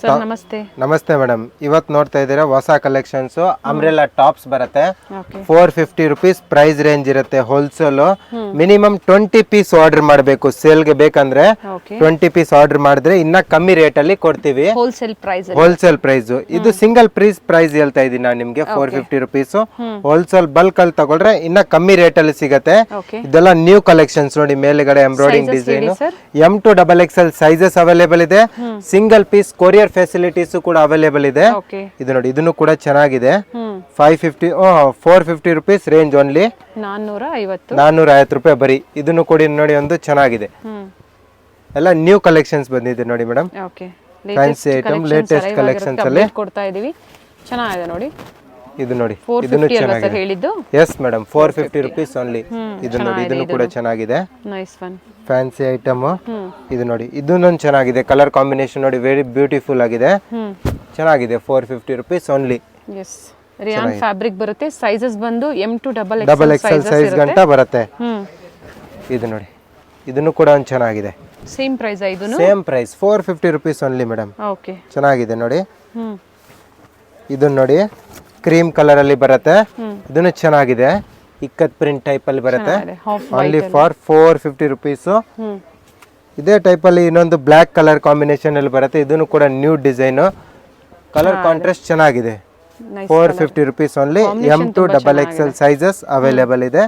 Sir ನಮಸ್ತೆ. ನಮಸ್ತೆ madam, ಇವತ್ತು ನೋಡ್ತಾ ಇದ್ದೀರಾ ಹೊಸ ಕಲೆಕ್ಷನ್ಸ್ ಅಂಬ್ರೆಲಾ ಟಾಪ್ಸ್ ಬರುತ್ತೆ. ಓಕೆ 450 ರೂಪೀಸ್ ಪ್ರೈಸ್ ರೇಂಜ್ ಇರುತ್ತೆ. ಹೋಲ್ಸೇಲ್ ಮಿನಿಮಮ್ 20 ಪೀಸ್ ಆರ್ಡರ್ ಮಾಡಬೇಕು. ಸೇಲ್ಗೆ ಬೇಕಂದ್ರೆ ಓಕೆ 20 ಪೀಸ್ ಆರ್ಡರ್ ಮಾಡಿದ್ರೆ ಇನ್ನ ಕಮ್ಮಿ ರೇಟ್ ಅಲ್ಲಿ ಕೊಡ್ತೀವಿ. ಹೋಲ್ಸೇಲ್ ಪ್ರೈಸ್ ಹೋಲ್ಸೇಲ್ ಪ್ರೈಸ್ ಇದು ಸಿಂಗಲ್ ಪ್ರೈಸ್ ಹೇಳ್ತಾ ಇದೀನಿ ನಾನು ನಿಮ್ಗೆ 450 ರೂಪೀಸ್. ಹೋಲ್ಸೇಲ್ ಬಲ್ಕ್ ಅಲ್ಲಿ ತಗೊಳ್ರೆ ಇನ್ನ ಕಮ್ಮಿ ರೇಟ್ ಅಲ್ಲಿ ಸಿಗತ್ತೆ. ಓಕೆ ಇದೆಲ್ಲ ನ್ಯೂ ಕಲೆಕ್ಷನ್ಸ್ ನೋಡಿ, ಮೇಲೆಗಡೆ embroidering design. M2XXL sizes available ಇದೆ. ಸಿಂಗಲ್ ಪೀಸ್ ಕೊರಿಯರ್ ಫೆಸಿಲಿಟೀಸ್ ಕೂಡ ಅವೈಲೇಬಲ್ ಇದೆ. ಓಕೆ ಇದು ನೋಡಿ, ಇದನ್ನು ಕೂಡ ಚೆನ್ನಾಗಿದೆ. 450 ರೂಪೀಸ್ ರೇಂಜ್ ಓನ್ಲಿ. 450 ರೂಪಾಯಿ ಬರೀ. ಇದನ್ನು ಕೊಡಿ ನೋಡಿ, ಒಂದು ಚೆನ್ನಾಗಿದೆ. ಎಲ್ಲ ನ್ಯೂ ಕಲೆಕ್ಷನ್ಸ್ ಬಂದಿದೆ ನೋಡಿ madam. Okay fancy item, latest collections ಅಲ್ಲಿ ಕೊಡ್ತಾ ಇದೀವಿ. ಚೆನ್ನಾಗಿದೆ ನೋಡಿ. ಇದು ನೋಡಿ, ಇದನ್ನು ಚೆನ್ನಾಗಿದೆ. ಹೇಳಿದ್ದು ಎಸ್ ಮೇಡಮ್, 450 ರೂಪೀಸ್ ಓನ್ಲಿ. ಇದು ನೋಡಿ, ಇದನ್ನು ಕೂಡ ಚೆನ್ನಾಗಿದೆ. Nice one. Fancy item. ಇದು ನೋಡಿ, ಇದನ್ನು ಚೆನ್ನಾಗಿದೆ. ಕಲರ್ ಕಾಂಬಿನೇಷನ್ ನೋಡಿ, ವೆರಿ ಬ್ಯೂಟಿಫುಲ್ ಆಗಿದೆ. ಚೆನ್ನಾಗಿದೆ. 450 rupees only. Yes, rayon fabric ಬರುತ್ತೆ. ಸೈಜಸ್ ಬಂದು M2XXL ಸೈಜ್ ಗಂಟ ಬರುತ್ತೆ. ಇದು ನೋಡಿ, ಇದನ್ನು ಕೂಡ ಒಂದು ಚೆನ್ನಾಗಿದೆ. Same price. Same price 450 rupees only madam. Okay ಚೆನ್ನಾಗಿದೆ ನೋಡಿ. ಇದನ್ನ ನೋಡಿ, ಕ್ರೀಮ್ ಕಲರ್ ಅಲ್ಲಿ ಬರುತ್ತೆ. ಇದನ್ನು ಚೆನ್ನಾಗಿದೆ. ಇಕ್ಕತ್ ಪ್ರಿಂಟ್ ಟೈಪ್ ಅಲ್ಲಿ ಬರುತ್ತೆ. Only for 450 rupees. ಇದೇ ಟೈಪ್ ಅಲ್ಲಿ ಇನ್ನೊಂದು ಬ್ಲಾಕ್ ಕಲರ್ ಕಾಂಬಿನೇಷನ್ ಅಲ್ಲಿ ಬರುತ್ತೆ. ಇದನ್ನು ಕೂಡ ನ್ಯೂ ಡಿಸೈನ್. ಕಲರ್ ಕಾಂಟ್ರಾಸ್ಟ್ ಚೆನ್ನಾಗಿದೆ. 450 rupees only. M2XXL sizes available ಇದೆ.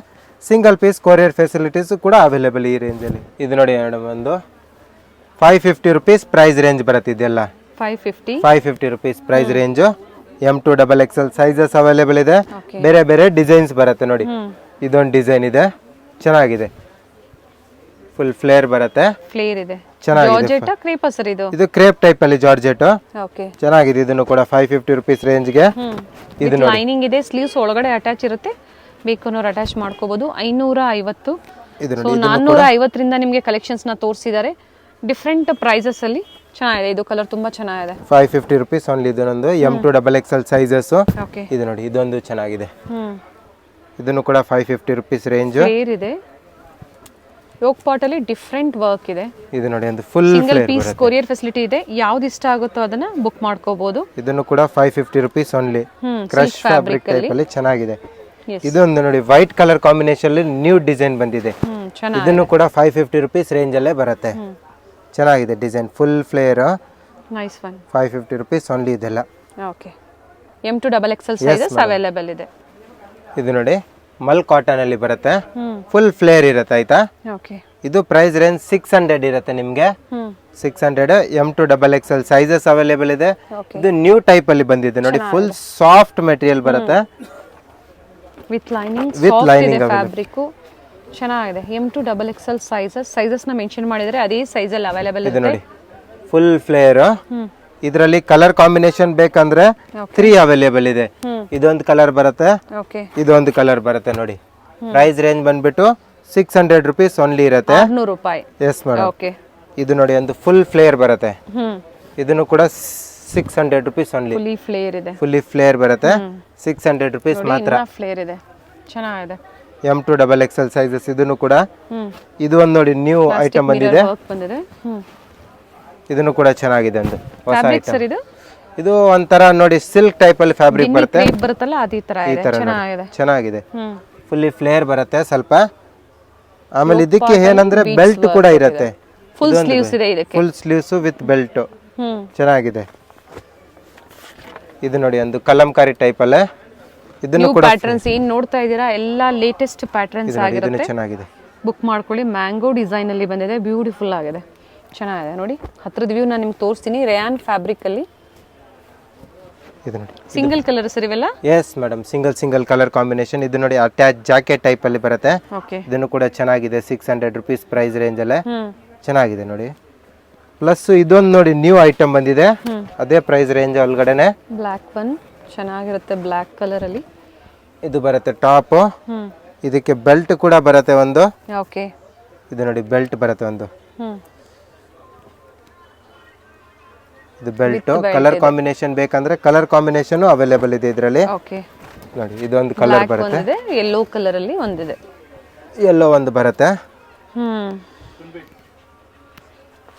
ಸಿಂಗಲ್ ಪೀಸ್ ಕೊರಿಯರ್ ಫೆಸಿಲಿಟೀಸ್ ಕೂಡ ಅವೈಲೇಬಲ್ ಈ ರೇಂಜ್ ಅಲ್ಲಿ. ಇದು ನೋಡಿ ಮೇಡಮ್, ಒಂದು 550 ರೂಪೀಸ್ ಪ್ರೈಸ್ ರೇಂಜ್ ಬರುತ್ತೆ. ಇದೆಲ್ಲ 550 rupees price range. M2XXL sizes available ಇದೆ. ಬೇರೆ ಬೇರೆ ಡಿಸೈನ್ಸ್ ಬರುತ್ತೆ ನೋಡಿ. ಇದೊಂದು ಡಿಸೈನ್ ಇದೆ, ಚೆನ್ನಾಗಿದೆ. ಫುಲ್ ಫ್ಲೇರ್ ಬರುತ್ತೆ. ಫ್ಲೇರ್ ಇದೆ. ಚೆನ್ನಾಗಿದೆ. ಇದು ಕ್ರೇಪ್ ಟೈಪ್ ಅಲ್ಲಿ ಜಾರ್ಜೆಟ್. ಓಕೆ ಚೆನ್ನಾಗಿದೆ. ಇದನ್ನು ಕೂಡ 550 ರೂಪೀಸ್ ರೇಂಜ್ ಗೆ. ಇದು ಲೈನಿಂಗ್ ಇದೆ. ಸ್ಲೀವ್ಸ್ ಒಳಗಡೆ ಅಟ್ಯಾಚ್ ಇರುತ್ತೆ. ಬೇಕನ್ನೋರು ಅಟ್ಯಾಚ್ ಮಾಡ್ಕೋಬಹುದು. 550. ಸೊ 450 ನಿಮಗೆ ಕಲೆಕ್ಷನ್ಸ್ ನ ತೋರಿಸಿದ್ದಾರೆ ಡಿಫ್ರೆಂಟ್ ಪ್ರೈಸಸ್ ಅಲ್ಲಿ. ಚೆನ್ನಾಗಿದೆ. ಇದು ಕಲರ್ ತುಂಬಾ ಚೆನ್ನಾಗಿದೆ. 550 ರೂಪೀಸ್ ಓನ್ಲಿ. ಇದೊಂದು M2XXL ಸೈಜಸ್. ಓಕೆ ಇದು ನೋಡಿ, ಇದೊಂದು ಚೆನ್ನಾಗಿದೆ. ಇದನ್ನು ಕೂಡ 550 ರೂಪೀಸ್ ರೇಂಜ್. ಫ್ಲೇರ್ ಇದೆ. ಯೋಕ್ ಪಾಟ್ ಅಲ್ಲಿ ಡಿಫ್ರೆಂಟ್ ವರ್ಕ್ ಇದೆ. ಇದು ನೋಡಿ, ಒಂದು full single piece courier facility ಇದೆ. ಯಾವ್ದು ಇಷ್ಟ ಆಗುತ್ತೋ ಅದನ್ನ ಬುಕ್ ಮಾಡ್ಕೋಬಹುದು. ಇದನ್ನು ಕೂಡ 550 rupees only. Crush fabric type ಅಲ್ಲಿ ಚೆನ್ನಾಗಿದೆ. ಇದೊಂದು ನೋಡಿ, ವೈಟ್ ಕಲರ್ ಕಾಂಬಿನೇಷನ್ ಅಲ್ಲಿ ನ್ಯೂ ಡಿಸೈನ್ ಬಂದಿದೆ. ಇದನ್ನು ಕೂಡ 550 ರೂಪೀಸ್ ರೇಂಜ್ ಅಲ್ಲೇ ಬರುತ್ತೆ. ಚೆನ್ನಾಗಿದೆ design, full flare. Nice one. 550 rupees only ಇದೆಲ್ಲ. ಓಕೆ M2XXL ಸೈಜಸ್ ಅವೈಲೇಬಲ್ ಇದೆ. ಇದು ನೋಡಿ, ಮಲ್ ಕಾಟನ್ ಅಲ್ಲಿ ಬರುತ್ತೆ. ಫುಲ್ ಫ್ಲೇರ್ ಇರುತ್ತೆ. ಆಯ್ತಾ. ಓಕೆ ಇದು ಪ್ರೈಸ್ ರೇಂಜ್ 600 ಇರುತ್ತೆ ನಿಮ್ಗೆ. 600. M2XXL ಸೈಜಸ್ ಅವೈಲೇಬಲ್ ಇದೆ. ಇದು ನ್ಯೂ ಟೈಪ್ ಅಲ್ಲಿ ಬಂದಿದೆ ನೋಡಿ. ಫುಲ್ ಸಾಫ್ಟ್ ಮೆಟೀರಿಯಲ್ ಬರುತ್ತೆ. ವಿತ್ ಲೈನಿಂಗ್ ಫ್ಯಾಬ್ರಿಕ್ ಚೆನ್ನಾಗಿದೆ. M2XXL ಸೈಜಸ್ ನ ಮೆನ್ಷನ್ ಮಾಡಿದ್ರೆ ಅದೇ ಸೈಜ್ ಅಲ್ಲಿ ಅವೈಲೇಬಲ್ ಇದೆ. ನೋಡಿ, ಫುಲ್ ಫ್ಲೇರ್. ಇದರಲ್ಲಿ ಕಲರ್ ಕಾಂಬಿನೇಷನ್ ಬೇಕಂದ್ರೆ 3 ಅವೈಲೇಬಲ್ ಇದೆ. ಇದೊಂದು ಕಲರ್ ಬರುತ್ತೆ, ಇದೊಂದು ಕಲರ್ ಬರುತ್ತೆ ನೋಡಿ. ಪ್ರೈಸ್ ರೇಂಜ್ ಬಂದ್ಬಿಟ್ಟು 600 ರೂಪೀಸ್ ಓನ್ಲಿ ಇರುತ್ತೆ. 600 ರೂಪಾಯಿ. Yes madam. ಇದು ನೋಡಿ, ಒಂದು ಫುಲ್ ಫ್ಲೇರ್ ಬರುತ್ತೆ. ಇದನ್ನು ಕೂಡ 600 ರೂಪೀಸ್ ಓನ್ಲಿ. ಫುಲ್ಲಿ ಫ್ಲೇರ್ ಬರುತ್ತೆ. 600 ರೂಪೀಸ್ ಮಾತ್ರ. ಫ್ಲೇರ್ ಇದೆ, ಚೆನ್ನಾಗಿದೆ. M2XXL sizes. ಇದನ್ನು ಕೂಡ, ಇದು ಒಂದು ನೋಡಿ, ನ್ಯೂ ಐಟಮ್ ಬಂದಿದೆ. ಇದನ್ನು ಕೂಡ ಚೆನ್ನಾಗಿದೆ. ಒಂದು ಹೊಸ ಐಟಮ್. ಇದು ಒಂಥರ ನೋಡಿ, ಸಿಲ್ಕ್ ಟೈಪ್ ಅಲ್ಲಿ ಫ್ಯಾಬ್ರಿಕ್ ಬರುತ್ತೆ. ಈ ತರ ಚೆನ್ನಾಗಿದೆ. ಫುಲ್ಲಿ ಫ್ಲೇರ್ ಬರುತ್ತೆ ಸ್ವಲ್ಪ. ಆಮೇಲೆ ಇದಕ್ಕೆ ಏನಂದ್ರೆ ಬೆಲ್ಟ್ ಕೂಡ ಇರುತ್ತೆ. ಫುಲ್ ಸ್ಲೀವ್ಸ್ ಇದೆ ಇದಕ್ಕೆ. Full sleeves with belt. ಚೆನ್ನಾಗಿದೆ. ಇದು ನೋಡಿ, ಒಂದು ಕಲಂಕಾರಿ ಟೈಪ್ ಅಲ್ಲೇ. ಇದನ್ನು ಕೂಡ ಪ್ಯಾಟರ್ನ್ಸ್ ಏನ್ ನೋಡ್ತಾ ಇದೀರಾ ಎಲ್ಲ ಲೇಟೆಸ್ಟ್ ಪ್ಯಾಟರ್ನ್ಸ್ ಆಗಿರುತ್ತೆ. ಚೆನ್ನಾಗಿದೆ. ಬುಕ್ ಮಾಡ್ಕೊಳ್ಳಿ. ಮ್ಯಾಂಗೋ ಡಿಸೈನ್ ಅಲ್ಲಿ ಬಂದಿದೆ. ಬ್ಯೂಟಿಫುಲ್ ಆಗಿದೆ, ಚೆನ್ನಾಗಿದೆ ನೋಡಿ. ಹತ್ರದ ವ್ಯೂ ನಾನು ನಿಮ್ಗೆ ತೋರಿಸ್ತೀನಿ. ರೇಯಾನ್ ಫ್ಯಾಬ್ರಿಕ್ ಅಲ್ಲಿ. ಇದು ನೋಡಿ, ಸಿಂಗಲ್ ಕಲರ್ ಸರ್ ಇವೆಲ್ಲ. Yes madam, single colour combination. ಇದು ನೋಡಿ, ಅಟ್ಯಾಚ್ ಜಾಕೆಟ್ ಟೈಪ್ ಅಲ್ಲಿ ಬರುತ್ತೆ. ಇದನ್ನು ಕೂಡ ಚೆನ್ನಾಗಿದೆ. 600 ರೂಪೀಸ್ ಪ್ರೈಸ್ ರೇಂಜ್ ಅಲ್ಲೇ ಚೆನ್ನಾಗಿದೆ ನೋಡಿ. ಪ್ಲಸ್ ಇದೊಂದು ನೋಡಿ, ನ್ಯೂ ಐಟಮ್ ಬಂದಿದೆ. ಅದೇ ಪ್ರೈಸ್ ರೇಂಜ್ ಒಳಗಡೆನೆ. ಬ್ಲಾಕ್ ಒನ್ ಚೆನ್ನಾಗಿರುತ್ತೆ, ಬ್ಲಾಕ್ ಕಲರ್ ಅಲ್ಲಿ. ಇದು ಬರುತ್ತೆ ಟಾಪ್. ಇದಕ್ಕೆ ಬೆಲ್ಟ್ ಕೂಡ ಬರುತ್ತೆ ಒಂದು. ಓಕೆ ಇದು ನೋಡಿ, ಬೆಲ್ಟ್ ಬರುತ್ತೆ ಒಂದು. ಇದು ಬೆಲ್ಟ್. ಕಲರ್ ಕಾಂಬಿನೇಷನ್ ಬೇಕಂದ್ರೆ ಕಲರ್ ಕಾಂಬಿನೇಷನ್ ಅವೈಲೇಬಲ್ ಇದೆ ಇದರಲ್ಲಿ. ಓಕೆ ನೋಡಿ, ಇದೊಂದು ಕಲರ್ ಬರುತ್ತೆ. ಯೆಲ್ಲೋ ಕಲರ್ ಅಲ್ಲಿ ಒಂದಿದೆ. ಯೆಲ್ಲೋ ಒಂದು ಬರುತ್ತೆ.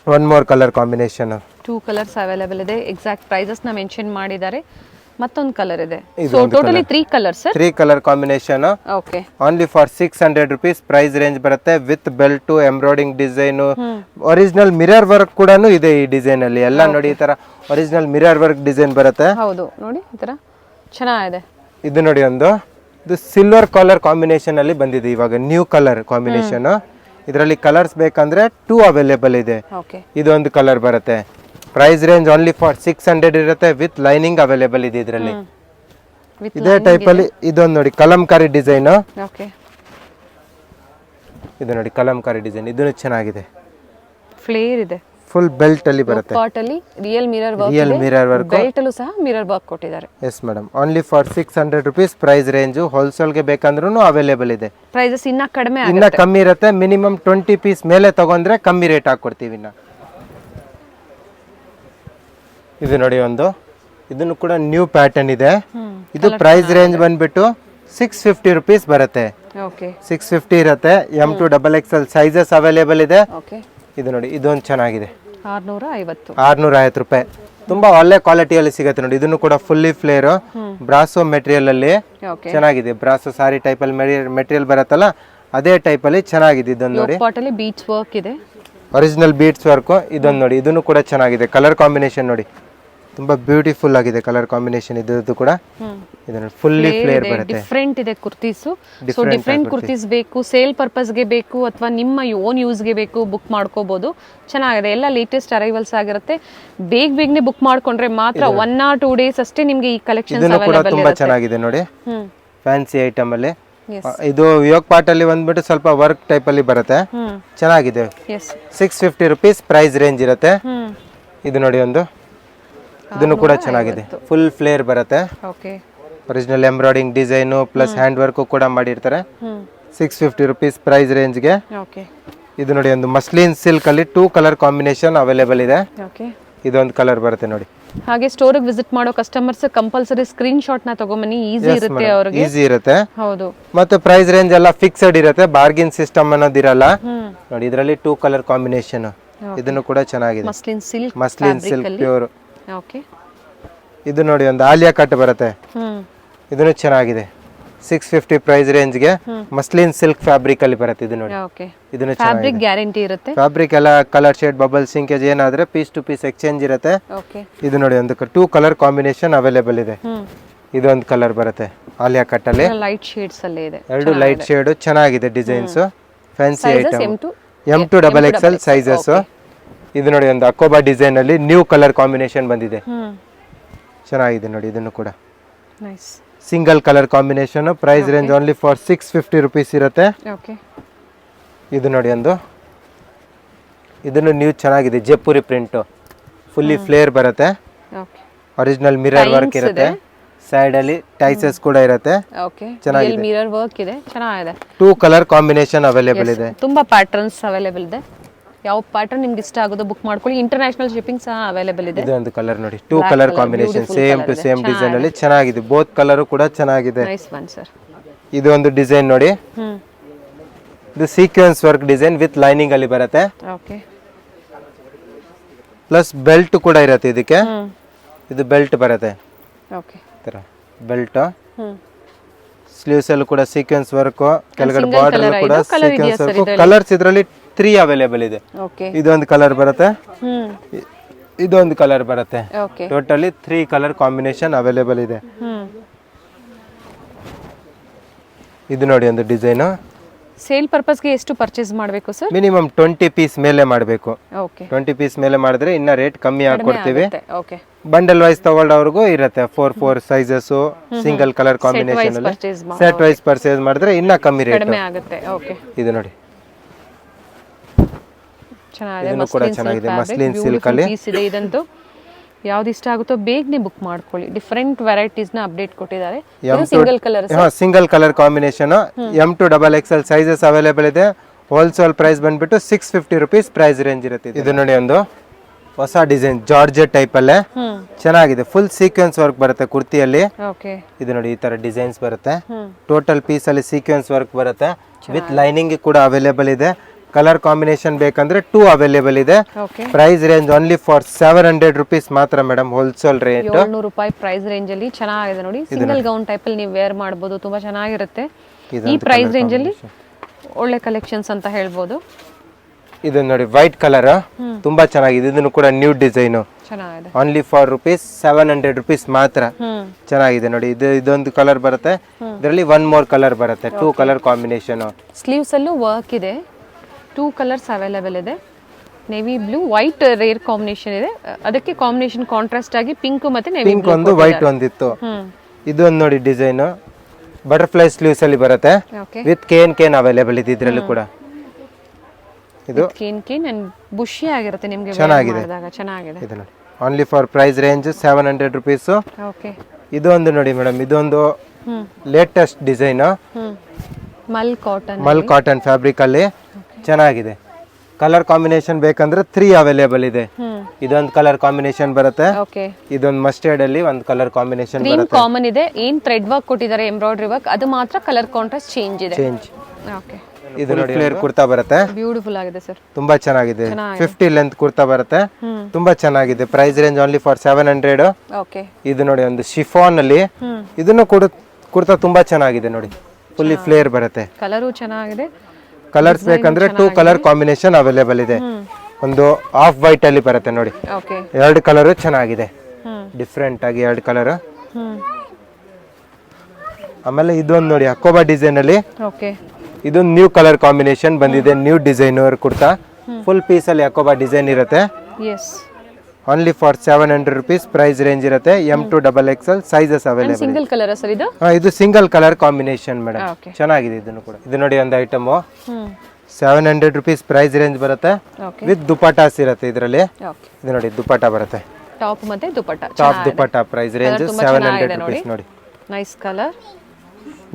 One more colour combination. 2 colours available ಇದೆ. ಎಕ್ಸಾಕ್ಟ್ ಪ್ರೈಸಸ್ ನ ಮೆನ್ಷನ್ ಮಾಡಿದ್ದಾರೆ. ಮತ್ತೊಂದು ಕಲರ್ ಇದೆ. So totally 3 colours sir. 3 colour combination. Okay. Only for 600 rupees price range ಬರುತ್ತೆ. With belt, embroidering design, original mirror work ಕೂಡ ಇದೆ ಈ ಡಿಸೈನ್ ಅಲ್ಲಿ. ಎಲ್ಲ ನೋಡಿ ಈ ತರ ಒರಿಜಿನಲ್ ಮಿರರ್ ವರ್ಕ್ ಡಿಸೈನ್ ಬರುತ್ತೆ. ಹೌದು ನೋಡಿ ಈ ತರ ಚೆನ್ನಾಗಿದೆ. ಇದು ನೋಡಿ ಇದು ಸಿಲ್ವರ್ ಕಲರ್ ಕಾಂಬಿನೇಷನ್ ಅಲ್ಲಿ ಬಂದಿದೆ ಇವಾಗ, ನ್ಯೂ ಕಲರ್ ಕಾಂಬಿನೇಷನ್. ಇದರಲ್ಲಿ ಕಲರ್ಸ್ ಬೇಕಂದ್ರೆ 2 ಅವೈಲೇಬಲ್ ಇದೆ. ಓಕೆ. ಇದೊಂದು ಕಲರ್ ಬರುತ್ತೆ. ಪ್ರೈಸ್ ರೇಂಜ್ ಓನ್ಲಿ ಫಾರ್ 600 ಇರುತ್ತೆ. ವಿತ್ ಲೈನಿಂಗ್ ಅವೈಲೇಬಲ್ ಇದೆ ಇದರಲ್ಲಿ. ಇದೇ ಟೈಪ್ ಅಲ್ಲಿ ಇದೊಂದು ನೋಡಿ ಕಲಂಕಾರಿ ಡಿಸೈನ್. ಓಕೆ. ಇದು ನೋಡಿ ಕಲಂಕಾರಿ ಡಿಸೈನ್, ಇದು ಚೆನ್ನಾಗಿದೆ. ಫ್ಲೇರ್ ಇದೆ. ಫುಲ್ ಬೆಲ್ಟ್ ಅಲ್ಲಿ ಬರುತ್ತೆ. ಪಾರ್ಟ್ ಅಲ್ಲಿ real mirror work real mirror work. Belt ಅಲ್ಲೂ ಸಹ ಮಿರರ್ ವರ್ಕ್ ಕೊಟ್ಟಿದ್ದಾರೆ. Yes madam. Only for 600 rupees price range. Wholesale ಗೆ ಬೇಕಂದ್ರೂ ಅವೈಲೇಬಲ್ ಇದೆ. ಪ್ರೈಸಸ್ ಇನ್ನ ಕಡಿಮೆ ಇನ್ನ ಕಮ್ಮಿ ಇರುತ್ತೆ. ಮಿನಿಮಮ್ 20 ಪೀಸ್ ಮೇಲೆ ತಗೊಂಡ್ರೆ ಕಮ್ಮಿ ರೇಟ್ ಹಾಕೊಡ್ತೀವಿ. ಇನ್ನ ಇದು ನೋಡಿ ಇದನ್ನು ಕೂಡ ನ್ಯೂ ಪ್ಯಾಟರ್ನ್ ಇದೆ. ಇದು ಪ್ರೈಸ್ ರೇಂಜ್ ಬಂದ್ಬಿಟ್ಟು 650 rupees ಬರುತ್ತೆ. ಓಕೆ. 650 ಇರುತ್ತೆ. M to XXL sizes available ಇದೆ. ಓಕೆ. ಇದು ನೋಡಿ ಇದೊಂದು ಚೆನ್ನಾಗಿದೆ. 650 ರೂಪಾಯಿ. ತುಂಬಾ ಒಳ್ಳೆ ಕ್ವಾಲಿಟಿಯಲ್ಲಿ ಸಿಗುತ್ತೆ ನೋಡಿ. ಇದನ್ನು ಕೂಡ ಫುಲ್ಲಿ ಫ್ಲೇರ್ ಬ್ರಾಸೋ ಮೆಟೀರಿಯಲ್ ಅಲ್ಲಿ ಚೆನ್ನಾಗಿದೆ. ಬ್ರಾಸೋ ಸಾರಿ ಟೈಪ್ ಅಲ್ಲಿ ಮೆಟೀರಿಯಲ್ ಬರುತ್ತಲ್ಲ, ಅದೇ ಟೈಪ್ ಅಲ್ಲಿ ಚೆನ್ನಾಗಿದೆ. ಇದೊಂದು ನೋಡಿ ಪಾರ್ಟ್ ಅಲ್ಲಿ ಬೀಟ್ಸ್ ವರ್ಕ್ ಇದೆ. Original beads work. ಇದೊಂದು ನೋಡಿ, ಇದನ್ನು ಕೂಡ ಚೆನ್ನಾಗಿದೆ. ಕಲರ್ ಕಾಂಬಿನೇಷನ್ ನೋಡಿ ತುಂಬಾ ಬ್ಯೂಟಿಫುಲ್ ಆಗಿದೆ. ಕಲರ್ ಕಾಂಬಿನೇಷನ್ ಇದು ಕೂಡ. ಇದನ್ನ ಫುಲ್ಲಿ ಫ್ಲೇರ್ ಬರುತ್ತೆ. ಡಿಫರೆಂಟ್ ಇದೆ ಕುರ್ತೀಸ್. ಸೊ ಡಿಫರೆಂಟ್ ಕುರ್ತೀಸ್ ಬೇಕು, ಸೇಲ್ ಪರ್ಪಸ್ ಗೆ ಬೇಕು ಅಥವಾ ನಿಮ್ಮ ಓನ್ ಯೂಸ್ ಗೆ ಬೇಕು, ಬುಕ್ ಮಾಡ್ಕೋಬಹುದು. ಚೆನ್ನಾಗಿದೆ. ಎಲ್ಲ ಲೇಟೆಸ್ಟ್ ಅರೈವಲ್ಸ್ ಆಗಿರುತ್ತೆ. ಬೇಗನೆ ಬುಕ್ ಮಾಡ್ಕೊಂಡ್ರೆ ಮಾತ್ರ 1 or 2 days ಅಷ್ಟೇ ನಿಮಗೆ ಈ ಕಲೆಕ್ಷನ್ಸ್ ಅವೈಲೇಬಲ್ ಇರುತ್ತೆ. ತುಂಬಾ ಚೆನ್ನಾಗಿದೆ ನೋಡಿ. ಫ್ಯಾನ್ಸಿ ಐಟಮ್ ಅಲ್ಲಿ ಇದು ಯೋಗ್ ಪಾರ್ಟ್ ಅಲ್ಲಿ ಬಂದ್ಬಿಟ್ಟು ಸ್ವಲ್ಪ ವರ್ಕ್ ಟೈಪ್ ಅಲ್ಲಿ ಬರುತ್ತೆ. ಚೆನ್ನಾಗಿದೆ. 650 rupees ಪ್ರೈಸ್ ರೇಂಜ್ ಇರುತ್ತೆ. ಇದು ನೋಡಿ ಇದನ್ನು ಕೂಡ ಚೆನ್ನಾಗಿದೆ. ಫುಲ್ ಫ್ಲೇರ್ ಬರುತ್ತೆ. Okay. Original embroidering design plus hand work ಕೂಡ ಮಾಡಿರ್ತಾರೆ. 650 rupees ಪ್ರೈಸ್ ರೇಂಜ್ ಗೆ. ಓಕೆ. ಇದು ನೋಡಿ ಮಸ್ಲಿನ್ ಸಿಲ್ಕ್ ಅಲ್ಲಿ 2 ಕಲರ್ ಕಾಂಬಿನೇಷನ್ ಅವೈಲೇಬಲ್ ಇದೆ. ಓಕೆ. ಇದೊಂದು ಕಲರ್ ಬರುತ್ತೆ ನೋಡಿ. ಹಾಗೆ ಸ್ಟೋರ್ ಗೆ ವಿಸಿಟ್ ಮಾಡೋ ಕಸ್ಟಮರ್ಸ್ ಕಂಪಲ್ಸರಿ ಸ್ಕ್ರೀನ್ ಶಾಟ್ ನ ತಗೊಂಬನ್ನಿ. ಈಸಿ ಇರುತ್ತೆ ಅವರಿಗೆ. ಈಸಿ ಇರುತ್ತೆ. ಹೌದು. ಮತ್ತೆ ಪ್ರೈಸ್ ರೇಂಜ್ ಎಲ್ಲ ಫಿಕ್ಸ್ಡ್ ಇರುತ್ತೆ. ಬಾರ್ಗಿನ್ ಸಿಸ್ಟಮ್ ಅನ್ನೋದಿರಲ್ಲ ನೋಡಿ. ಇದರಲ್ಲಿ 2 ಕಲರ್ ಕಾಂಬಿನೇಷನ್. ಇದನ್ನು ಕೂಡ ಚೆನ್ನಾಗಿದೆ. Muslin silk pure. ಓಕೆ. ಇದು ನೋಡಿ ಆಲಿಯಾ ಕಟ್ ಬರುತ್ತೆ. ಇದನ್ನು ಚೆನ್ನಾಗಿದೆ. 650 ಪ್ರೈಸ್ ರೇಂಜ್ ಗೆ ಮಸ್ಲಿನ್ ಸಿಲ್ಕ್ ಫ್ಯಾಬ್ರಿಕ್ ಅಲ್ಲಿ ಬರುತ್ತೆ. ಇದು ನೋಡಿ. ಓಕೆ. ಇದನ್ನು ಫ್ಯಾಬ್ರಿಕ್ ಗ್ಯಾರಂಟಿ ಇರುತ್ತೆ. ಫ್ಯಾಬ್ರಿಕ್ ಎಲ್ಲ ಕಲರ್ ಶೇಡ್ ಬಬಲ್ ಸಿಂಕೇಜ್ ಏನಾದ್ರೆ ಪೀಸ್ ಟು ಪೀಸ್ ಎಕ್ಸ್ಚೇಂಜ್ ಇರುತ್ತೆ. ಓಕೆ. ಇದು ನೋಡಿ 2 ಕಲರ್ ಕಾಂಬಿನೇಷನ್ ಅವೈಲೇಬಲ್ ಇದೆ. ಇದೊಂದು ಕಲರ್ ಬರುತ್ತೆ ಆಲಿಯಾ ಕಟ್ ಅಲ್ಲಿ. ಲೈಟ್ ಶೇಡ್ಸ್ ಅಲ್ಲಿ ಇದೆ. 2 ಲೈಟ್ ಶೇಡ್ ಚೆನ್ನಾಗಿದೆ. Designs fancy item. M to XXL sizes. ಇದು ನೋಡಿ ಅಕೋಬಾ ಡಿಸೈನ್ ಅಲ್ಲಿ ನ್ಯೂ ಕಲರ್ ಕಾಂಬಿನೇಷನ್ ಬಂದಿದೆ. ಚೆನ್ನಾಗಿದೆ ನೋಡಿ. ಇದನ್ನು ಕೂಡ nice single colour combination. Price range only for 650 rupees ಇರುತ್ತೆ. ಓಕೆ. ಇದು ನೋಡಿ ಇದನ್ನು ನ್ಯೂ ಚೆನ್ನಾಗಿದೆ. ಜೈಪುರಿ ಪ್ರಿಂಟ್ ಫುಲ್ಲಿ ಫ್ಲೇರ್ ಬರುತ್ತೆ. ಓಕೆ. ಒರಿಜಿನಲ್ ಮಿರರ್ ವರ್ಕ್ ಇರುತ್ತೆ. ಸೈಡ್ ಅಲ್ಲಿ ಟೈಸಸ್ ಕೂಡ ಇರುತ್ತೆ. ಓಕೆ. ಚೆನ್ನಾಗಿದೆ. ಮಿರರ್ ವರ್ಕ್ ಇದೆ. ಚೆನ್ನಾಗಿದೆ. 2 ಕಲರ್ ಕಾಂಬಿನೇಷನ್ ಅವೈಲೇಬಲ್ ಇದೆ. ತುಂಬಾ ಪ್ಯಾಟರ್ನ್ಸ್ ಅವೈಲೇಬಲ್ ಇದೆ. ಯಾವ ಪ್ಯಾಟರ್ನ್ ನಿಮ್ಗೆ ಇಷ್ಟ ಆಗೋದು ಬುಕ್ ಮಾಡ್ಕೊಳ್ಳಿ. ಇಂಟರ್ನ್ಯಾಷನಲ್ ಶಿಪ್ಪಿಂಗ್ ಸಹ ಅವೈಲೇಬಲ್ ಇದೆ. ಇದೊಂದು ಕಲರ್ ನೋಡಿ. 2 colour combination same to same design ಅಲ್ಲಿ ಚೆನ್ನಾಗಿದೆ. ಬೋತ್ ಕಲರ್ ಕೂಡ ಚೆನ್ನಾಗಿದೆ. Nice one sir. ಇದು ಒಂದು ಡಿಸೈನ್ ನೋಡಿ. ಇದು sequence work design with lining ಅಲ್ಲಿ ಬರುತ್ತೆ. ಓಕೆ. ಪ್ಲಸ್ ಬೆಲ್ಟ್ ಕೂಡ ಇರುತ್ತೆ ಇದಕ್ಕೆ. ಇದು ಬೆಲ್ಟ್ ಬರುತ್ತೆ. ಓಕೆ. ತರ ಬೆಲ್ಟ್. ಸ್ಲೀವ್ಸ್ ಅಲ್ಲಿ ಕೂಡ ಸೀಕ್ವೆನ್ಸ್ ವರ್ಕ್, ಕೆಳಗಡೆ ಬಾರ್ಡರ್ ಅಲ್ಲಿ ಕೂಡ ಸೀಕ್ವೆನ್ಸ್ ವರ್ಕ್. ಕಲರ್ಸ್ ಇದರಲ್ಲಿ 3 ಅವೈಲೇಬಲ್ ಇದೆ. ಓಕೆ. ಇದೊಂದು ಕಲರ್ ಬರುತ್ತೆ. ಇದೊಂದು ಕಲರ್ ಬರುತ್ತೆ. Okay. Totally 3 colour combination available ಇದೆ. ಇದು ನೋಡಿ ಡಿಸೈನ್. ಸೇಲ್ ಪರ್ಪಸ್ ಗೆ ಎಷ್ಟು ಪರ್ಚೇಸ್ ಮಾಡಬೇಕು ಸರ್? ಮಿನಿಮಮ್ 20 ಪೀಸ್ ಮೇಲೆ ಮಾಡಬೇಕು. ಓಕೆ. 20 ಪೀಸ್ ಮೇಲೆ ಮಾಡಿದ್ರೆ ಇನ್ನ ರೇಟ್ ಕಮ್ಮಿ ಹಾಕೊಡ್ತೀವಿ. ಓಕೆ. ಬಂಡಲ್ ವೈಸ್ ತಗೊಳ್ಳೋರ್ಗೂ ಇರುತ್ತೆ. 4 ಸೈಜಸ್ ಸಿಂಗಲ್ ಕಲರ್ ಕಾಂಬಿನೇಷನ್ ಅಲ್ಲಿ ಸೆಟ್ ವೈಸ್ ಪರ್ಚೇಸ್ ಮಾಡಿದ್ರೆ ಇನ್ನ ಕಮ್ಮಿ ರೇಟ್ ಕಡಿಮೆ ಆಗುತ್ತೆ. ಓಕೆ. ಇದು ನೋಡಿ ಚೆನ್ನಾಗಿದೆ. ಕೂಡ ಚೆನ್ನಾಗಿದೆ. ಮಸ್ಲಿನ್ ಸಿಲ್ಕ್ ಅಲ್ಲಿ ಇದೆ. ಇದಂತೂ ಯಾವ್ದು ಇಷ್ಟ ಆಗುತ್ತೋ ಬೇಗನೆ ಬುಕ್ ಮಾಡ್ಕೊಳ್ಳಿ. ಡಿಫರೆಂಟ್ ವೆರೈಟೀಸ್ ನ ಅಪ್ಡೇಟ್ ಕೊಟ್ಟಿದ್ದಾರೆ. Single colour. Single colour combination. M to XXL sizes available ಇದೆ. ಹೋಲ್ಸೇಲ್ ಪ್ರೈಸ್ ಬಂದ್ಬಿಟ್ಟು 650 rupees ಪ್ರೈಸ್ ರೇಂಜ್ ಇರುತ್ತೆ. ಇದು ನೋಡಿ ಹೊಸ ಡಿಸೈನ್ ಜಾರ್ಜೆಟ್ ಟೈಪ್ ಅಲ್ಲೇ ಚೆನ್ನಾಗಿದೆ. ಫುಲ್ ಸೀಕ್ವೆನ್ಸ್ ವರ್ಕ್ ಬರುತ್ತೆ ಕುರ್ತಿಯಲ್ಲಿ. ಓಕೆ. ಇದು ನೋಡಿ ಈ ತರ ಡಿಸೈನ್ಸ್ ಬರುತ್ತೆ. ಟೋಟಲ್ ಪೀಸ್ ಅಲ್ಲಿ ಸೀಕ್ವೆನ್ಸ್ ವರ್ಕ್ ಬರುತ್ತೆ. ವಿತ್ ಲೈನಿಂಗ್ ಕೂಡ ಅವೈಲೇಬಲ್ ಇದೆ. ಕಲರ್ ಕಾಂಬಿನೇಷನ್ ಬೇಕಂದ್ರೆ 2 ಅವೈಲೇಬಲ್ ಇದೆ. Okay price range only for 700 rupees ಮಾತ್ರ ಮೇಡಮ್, ಹೋಲ್ಸೇಲ್ ರೇಟ್. 700 ರೂಪಾಯಿ ಪ್ರೈಸ್ ರೇಂಜ್ ಅಲ್ಲಿ ಚೆನ್ನಾಗಿದೆ ನೋಡಿ. ಸಿಂಗಲ್ ಗೌನ್ ಟೈಪ್ ಅಲ್ಲಿ ನೀವು ವೇರ್ ಮಾಡಬಹುದು, ತುಂಬಾ ಚೆನ್ನಾಗಿರುತ್ತೆ. ಈ ಪ್ರೈಸ್ ರೇಂಜ್ ಅಲ್ಲಿ ಒಳ್ಳೆ ಕಲೆಕ್ಷನ್ಸ್ ಅಂತ ಹೇಳ್ಬೋದು. ಇದು ನೋಡಿ ವೈಟ್ ಕಲರ್, ತುಂಬಾ ಚೆನ್ನಾಗಿದೆ. ಇದನ್ನು ಕೂಡ ನ್ಯೂ ಡಿಸೈನ್, ಚೆನ್ನಾಗಿದೆ. ಓನ್ಲಿ ಫಾರ್ ₹700 ಮಾತ್ರ. ಚೆನ್ನಾಗಿದೆ ನೋಡಿ. ಇದೊಂದು ಕಲರ್ ಬರುತ್ತೆ, ಇದರಲ್ಲಿ 1 more ಕಲರ್ ಬರುತ್ತೆ, 2 ಕಲರ್ ಕಾಂಬಿನೇಷನ್. ಸ್ಲೀವ್ಸ್ ಅಲ್ಲೂ ವರ್ಕ್ ಇದೆ, 2 ಕಲರ್ಸ್ ಅವೈಲೇಬಲ್ ಇದೆ. Navy blue white rare combination ಇದೆ, ಅದಕ್ಕೆ ಕಾಂಬಿನೇಷನ್ ಕಾಂಟ್ರಾಸ್ಟ್ ಆಗಿ ಪಿಂಕ್ ಮತ್ತೆ ನೇವಿ ಪಿಂಕ್ ಒಂದು ವೈಟ್ ಒಂದಿತ್ತು. ಇದು ಒಂದು ನೋಡಿ ಡಿಸೈನ್, ಬಟರ್ಫ್ಲೈ ಸ್ಲೀವ್ಸ್ ಅಲ್ಲಿ ಬರುತ್ತೆ, ವಿತ್ ಕೇನ್ ಅವೈಲೇಬಲ್ ಇದೆ ಇದರಲ್ಲೂ ಕೂಡ. ಇದು ಕೇನ್ ಅಂಡ್ ಬುಷಿ ಆಗಿರುತ್ತೆ ನಿಮಗೆ, ಚೆನ್ನಾಗಿದೆ. ಇದು ನೋಡಿ only for price range 700 rupees. Okay, ಇದು ಒಂದು ನೋಡಿ ಮೇಡಮ್, ಇದೊಂದು latest design, mul cotton fabric ಅಲ್ಲಿ ಚೆನ್ನಾಗಿದೆ. ಕಲರ್ ಕಾಂಬಿನೇಷನ್ ಬೇಕಂದ್ರೆ 3 ಅವೈಲೇಬಲ್ ಇದೆ. ಇದೊಂದು ಕಲರ್ ಕಾಂಬಿನೇಷನ್ ಬರುತ್ತೆ, ಇದೊಂದು ಮಸ್ಟರ್ಡ್ ಅಲ್ಲಿ ಒಂದು ಕಲರ್ ಕಾಂಬಿನೇಷನ್ ಬರುತ್ತೆ. ಕಾಮನ್ ಇದೆ, ಏನ್ ಥ್ರೆಡ್ ವರ್ಕ್ ಕೊಟ್ಟಿದ್ದಾರೆ ಎಂಬ್ರಾಯ್ಡರಿ ವರ್ಕ್, ಅದು ಮಾತ್ರ ಕಲರ್ ಕಾಂಟ್ರಾಸ್ಟ್ ಚೇಂಜ್ ಇದೆ. ಓಕೆ, ಇದು ನೋಡಿ ಫ್ಲೇರ್ ಕುರ್ತಾ ಬರುತ್ತೆ, ಬ್ಯೂಟಿಫುಲ್ ಆಗಿದೆ ಸರ್, ತುಂಬಾ ಚೆನ್ನಾಗಿದೆ. 50 ಲೆಂತ್ ಕುರ್ತಾ ಬರುತ್ತೆ, ತುಂಬಾ ಚೆನ್ನಾಗಿದೆ. Price range only for 700. Okay, ಇದು ನೋಡಿ ಒಂದು ಶಿಫಾನ್ ಅಲ್ಲಿ, ಇದನ್ನು ಕೂಡ ಕುರ್ತಾ ತುಂಬಾ ಚೆನ್ನಾಗಿದೆ ನೋಡಿ, ಫುಲ್ಲಿ ಫ್ಲೇರ್ ಬರುತ್ತೆ. ಕಲರು ಚೆನ್ನಾಗಿದೆ. ಕಲರ್ಸ್ ಬೇಕಂದ್ರೆ 2 ಕಲರ್ ಕಾಂಬಿನೇಷನ್ ಅವೈಲೇಬಲ್ ಇದೆ. ಒಂದು ಆಫ್ ವೈಟ್ ಅಲ್ಲಿ ಬರುತ್ತೆ ನೋಡಿ, ಓಕೆ, 2 ಕಲರ್ ಚೆನ್ನಾಗಿದೆ, ಡಿಫ್ರೆಂಟ್ ಆಗಿ 2 ಕಲರ್. ಆಮೇಲೆ ಇದೊಂದು ನೋಡಿ ಅಕೋಬಾ ಡಿಸೈನ್ ಅಲ್ಲಿ, ಓಕೆ, ಇದೊಂದು ನ್ಯೂ ಕಲರ್ ಕಾಂಬಿನೇಷನ್ ಬಂದಿದೆ, new designer kurta. Full piece ಅಲ್ಲಿ ಅಕೋಬಾ ಡಿಸೈನ್ ಇರುತ್ತೆ. Yes, only for 700 rupees. Price range ಇರುತ್ತೆ. M to XXL sizes available. Single colour sir ಇದು? ಇದು ಸಿಂಗಲ್ ಕಲರ್ ಕಾಂಬಿನೇಷನ್ ಮೇಡಮ್, ಚೆನ್ನಾಗಿದೆ. ಇದನ್ನು ಕೂಡ, ಇದು ನೋಡಿ ಒಂದು ಐಟಮ್ 700 rupees ಪ್ರೈಸ್ ರೇಂಜ್ ಬರುತ್ತೆ, ವಿತ್ ದುಪಟ್ಟಾಸ್ ಇರುತ್ತೆ ಇದರಲ್ಲಿ. ಇದು ನೋಡಿ ದುಪಟ್ಟ ಬರುತ್ತೆ, ಟಾಪ್ ಮತ್ತೆ dupatta, top dupatta. Price range 700 rupees ನೋಡಿ. Nice colour,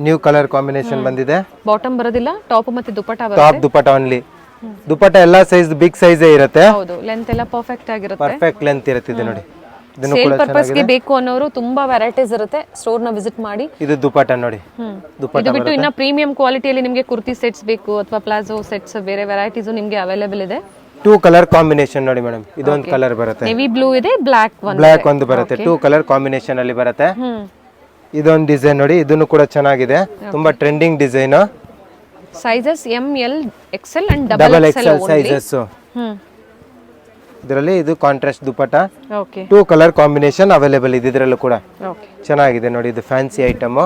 new colour combination ಬಂದಿದೆ. ಬಾಟಮ್ ಬರೋದಿಲ್ಲ, ಟಾಪ್ ಮತ್ತೆ ದುಪಟ್ಟ ಬರುತ್ತೆ. Top dupatta only. ದುಪಟ್ಟ ಎಲ್ಲಾ ಸೈಜ್ ಬಿಗ್ ಸೈಜ್ ಇರುತ್ತೆ. ಹೌದು, ಲೆಂತ್ ಎಲ್ಲ ಪರ್ಫೆಕ್ಟ್ ಆಗಿರುತ್ತೆ, ಪರ್ಫೆಕ್ಟ್ ಲೆಂತ್ ಇರುತ್ತೆ. ಇದು ನೋಡಿ, ಇದನ್ನು ಸೇಲ್ ಕೂಡ ಪರ್ಪಸ್ ಗೆ ಬೇಕು ಅನ್ನೋರು ತುಂಬಾ ವೆರೈಟೀಸ್ ಇರುತ್ತೆ, ಸ್ಟೋರ್ ನ ವಿಸಿಟ್ ಮಾಡಿ. ಇದು ದುಪಟ್ಟ ನೋಡಿ, ದುಪಟ್ಟ ಇದು ಬಿಟ್ಟು ಇನ್ನ ಪ್ರೀಮಿಯಂ ಕ್ವಾಲಿಟಿಯಲ್ಲಿ ನಿಮಗೆ ಕುರ್ತಿ ಸೆಟ್ಸ್ ಬೇಕು ಅಥವಾ ಪ್ಲಾಜೋ ಸೆಟ್ಸ್, ಬೇರೆ ವೆರೈಟೀಸ್ ನಿಮಗೆ ಅವೈಲೇಬಲ್ ಇದೆ. 2 ಕಲರ್ ಕಾಂಬಿನೇಷನ್ ನೋಡಿ ಮೇಡಮ್, ಇದೊಂದು ಕಲರ್ ಬರುತ್ತೆ, ನೇವಿ ಬ್ಲೂ ಇದೆ, ಬ್ಲಾಕ್ ಒಂದು ಬರುತ್ತೆ. 2 ಕಲರ್ ಕಾಂಬಿನೇಷನ್ ಅಲ್ಲಿ ಬರುತ್ತೆ. ಇದೊಂದು ಡಿಸೈನ್ ನೋಡಿ, ಇದನ್ನು ಕೂಡ ಚೆನ್ನಾಗಿದೆ, ತುಂಬಾ trending design. Sizes M, L, XL and double XL sizes. ಇದರಲ್ಲಿ ಇದು contrast dupatta. Okay, 2 colour combination available ಇದೆ ಇದರಲ್ಲೂ ಕೂಡ. ಓಕೆ, ಚೆನ್ನಾಗಿದೆ ನೋಡಿ, ಇದು ಫ್ಯಾನ್ಸಿ ಐಟಮ್.